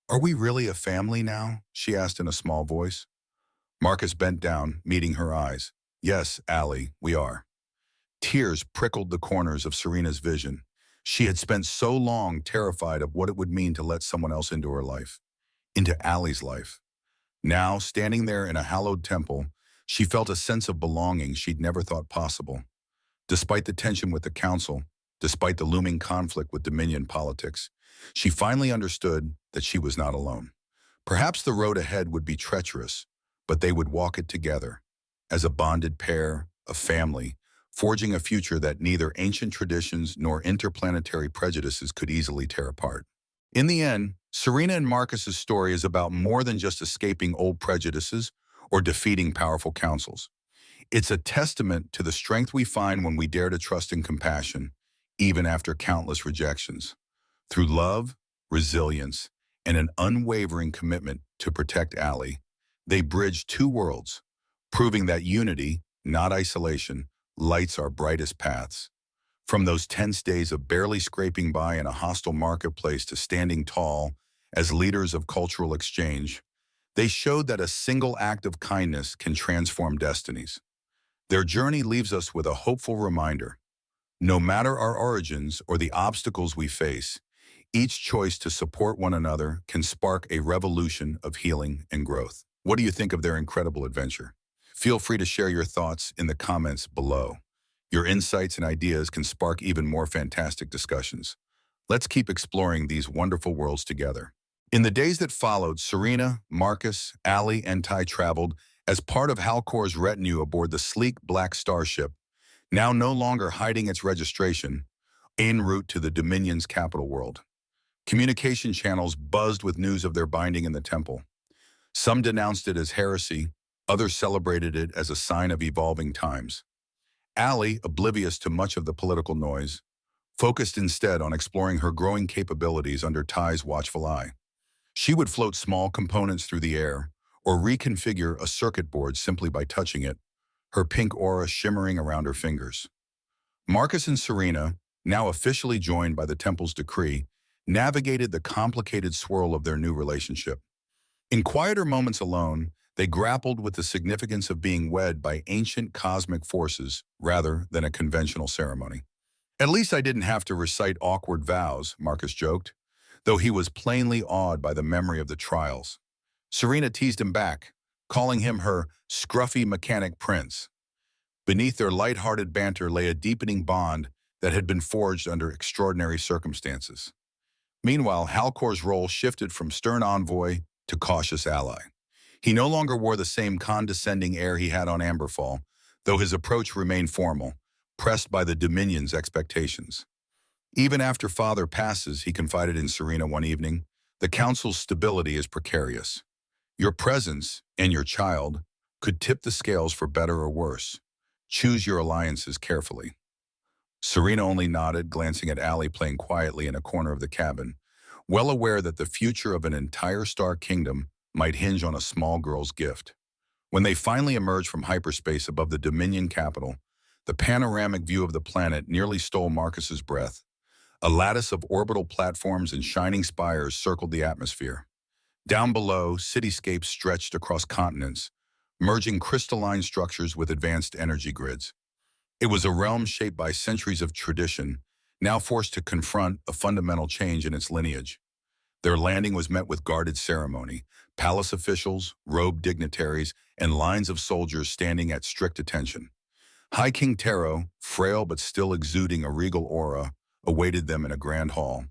Are we really a family now? She asked in a small voice. Marcus bent down, meeting her eyes. Yes, Allie, we are. Tears prickled the corners of Serena's vision. She had spent so long terrified of what it would mean to let someone else into her life, into Allie's life. Now, standing there in a hallowed temple, she felt a sense of belonging she'd never thought possible. Despite the tension with the council, despite the looming conflict with Dominion politics, she finally understood that she was not alone. Perhaps the road ahead would be treacherous, but they would walk it together, as a bonded pair, a family, forging a future that neither ancient traditions nor interplanetary prejudices could easily tear apart. In the end, Serena and Marcus's story is about more than just escaping old prejudices or defeating powerful councils. It's a testament to the strength we find when we dare to trust in compassion, even after countless rejections. Through love, resilience, and an unwavering commitment to protect Allie, they bridge two worlds, proving that unity, not isolation, lights our brightest paths. From those tense days of barely scraping by in a hostile marketplace to standing tall as leaders of cultural exchange, they showed that a single act of kindness can transform destinies. Their journey leaves us with a hopeful reminder. No matter our origins or the obstacles we face, each choice to support one another can spark a revolution of healing and growth. What do you think of their incredible adventure? Feel free to share your thoughts in the comments below. Your insights and ideas can spark even more fantastic discussions. Let's keep exploring these wonderful worlds together. In the days that followed, Serena, Marcus, Allie, and Ty traveled as part of Halcor's retinue aboard the sleek black starship, now no longer hiding its registration, en route to the Dominion's capital world. Communication channels buzzed with news of their binding in the temple. Some denounced it as heresy, others celebrated it as a sign of evolving times. Allie, oblivious to much of the political noise, focused instead on exploring her growing capabilities under Ty's watchful eye. She would float small components through the air, or reconfigure a circuit board simply by touching it, her pink aura shimmering around her fingers. Marcus and Serena, now officially joined by the temple's decree, navigated the complicated swirl of their new relationship. In quieter moments alone, they grappled with the significance of being wed by ancient cosmic forces rather than a conventional ceremony. At least I didn't have to recite awkward vows, Marcus joked, though he was plainly awed by the memory of the trials. Serena teased him back, calling him her scruffy mechanic prince. Beneath their light-hearted banter lay a deepening bond that had been forged under extraordinary circumstances. Meanwhile, Halcor's role shifted from stern envoy to cautious ally. He no longer wore the same condescending air he had on Amberfall, though his approach remained formal, pressed by the Dominion's expectations. Even after Father passes, he confided in Serena one evening, the Council's stability is precarious. Your presence and your child could tip the scales for better or worse. Choose your alliances carefully. Serena only nodded, glancing at Allie playing quietly in a corner of the cabin, well aware that the future of an entire star kingdom might hinge on a small girl's gift. When they finally emerged from hyperspace above the Dominion capital, the panoramic view of the planet nearly stole Marcus's breath. A lattice of orbital platforms and shining spires circled the atmosphere. Down below, cityscapes stretched across continents, merging crystalline structures with advanced energy grids. It was a realm shaped by centuries of tradition, now forced to confront a fundamental change in its lineage. Their landing was met with guarded ceremony, palace officials, robed dignitaries, and lines of soldiers standing at strict attention. High King Taro, frail but still exuding a regal aura, awaited them in a grand hall.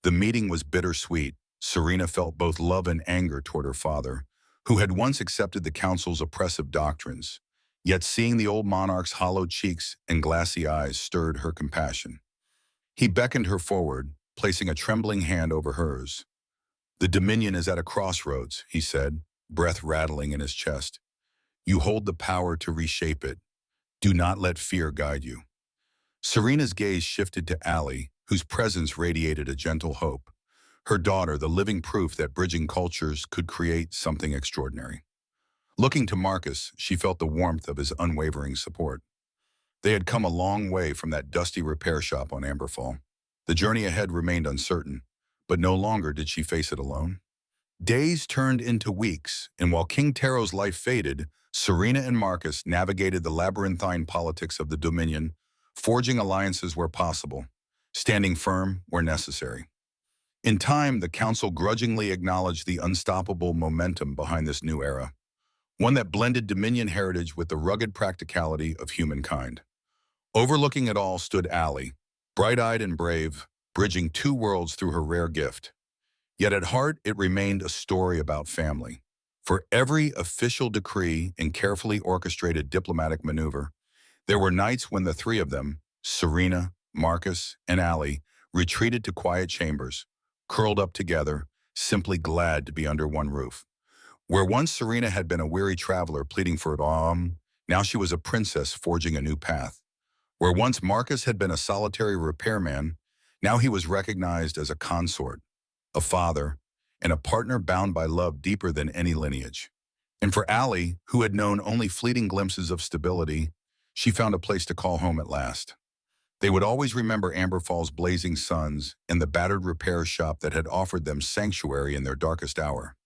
The meeting was bittersweet. Serena felt both love and anger toward her father, who had once accepted the council's oppressive doctrines. Yet seeing the old monarch's hollow cheeks and glassy eyes stirred her compassion. He beckoned her forward, placing a trembling hand over hers. "The Dominion is at a crossroads," he said, breath rattling in his chest. "You hold the power to reshape it. Do not let fear guide you." Serena's gaze shifted to Allie, whose presence radiated a gentle hope. Her daughter, the living proof that bridging cultures could create something extraordinary. Looking to Marcus, she felt the warmth of his unwavering support. They had come a long way from that dusty repair shop on Amberfall. The journey ahead remained uncertain, but no longer did she face it alone. Days turned into weeks, and while King Taro's life faded, Serena and Marcus navigated the labyrinthine politics of the Dominion, forging alliances where possible, standing firm where necessary. In time, the Council grudgingly acknowledged the unstoppable momentum behind this new era, one that blended Dominion heritage with the rugged practicality of humankind. Overlooking it all stood Allie, bright-eyed and brave, bridging two worlds through her rare gift. Yet at heart, it remained a story about family. For every official decree and carefully orchestrated diplomatic maneuver, there were nights when the three of them, Serena, Marcus, and Allie, retreated to quiet chambers, curled up together, simply glad to be under one roof. Where once Serena had been a weary traveler pleading for now she was a princess forging a new path. Where once Marcus had been a solitary repairman, now he was recognized as a consort, a father, and a partner bound by love deeper than any lineage. And for Allie, who had known only fleeting glimpses of stability, she found a place to call home at last. They would always remember Amberfall's blazing suns and the battered repair shop that had offered them sanctuary in their darkest hour.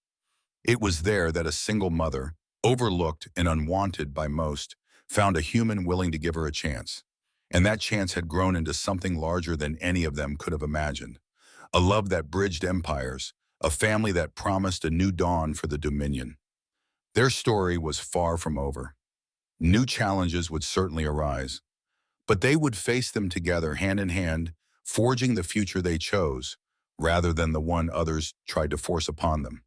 It was there that a single mother, overlooked and unwanted by most, found a human willing to give her a chance. And that chance had grown into something larger than any of them could have imagined. A love that bridged empires, a family that promised a new dawn for the Dominion. Their story was far from over. New challenges would certainly arise, but they would face them together hand in hand, forging the future they chose, rather than the one others tried to force upon them.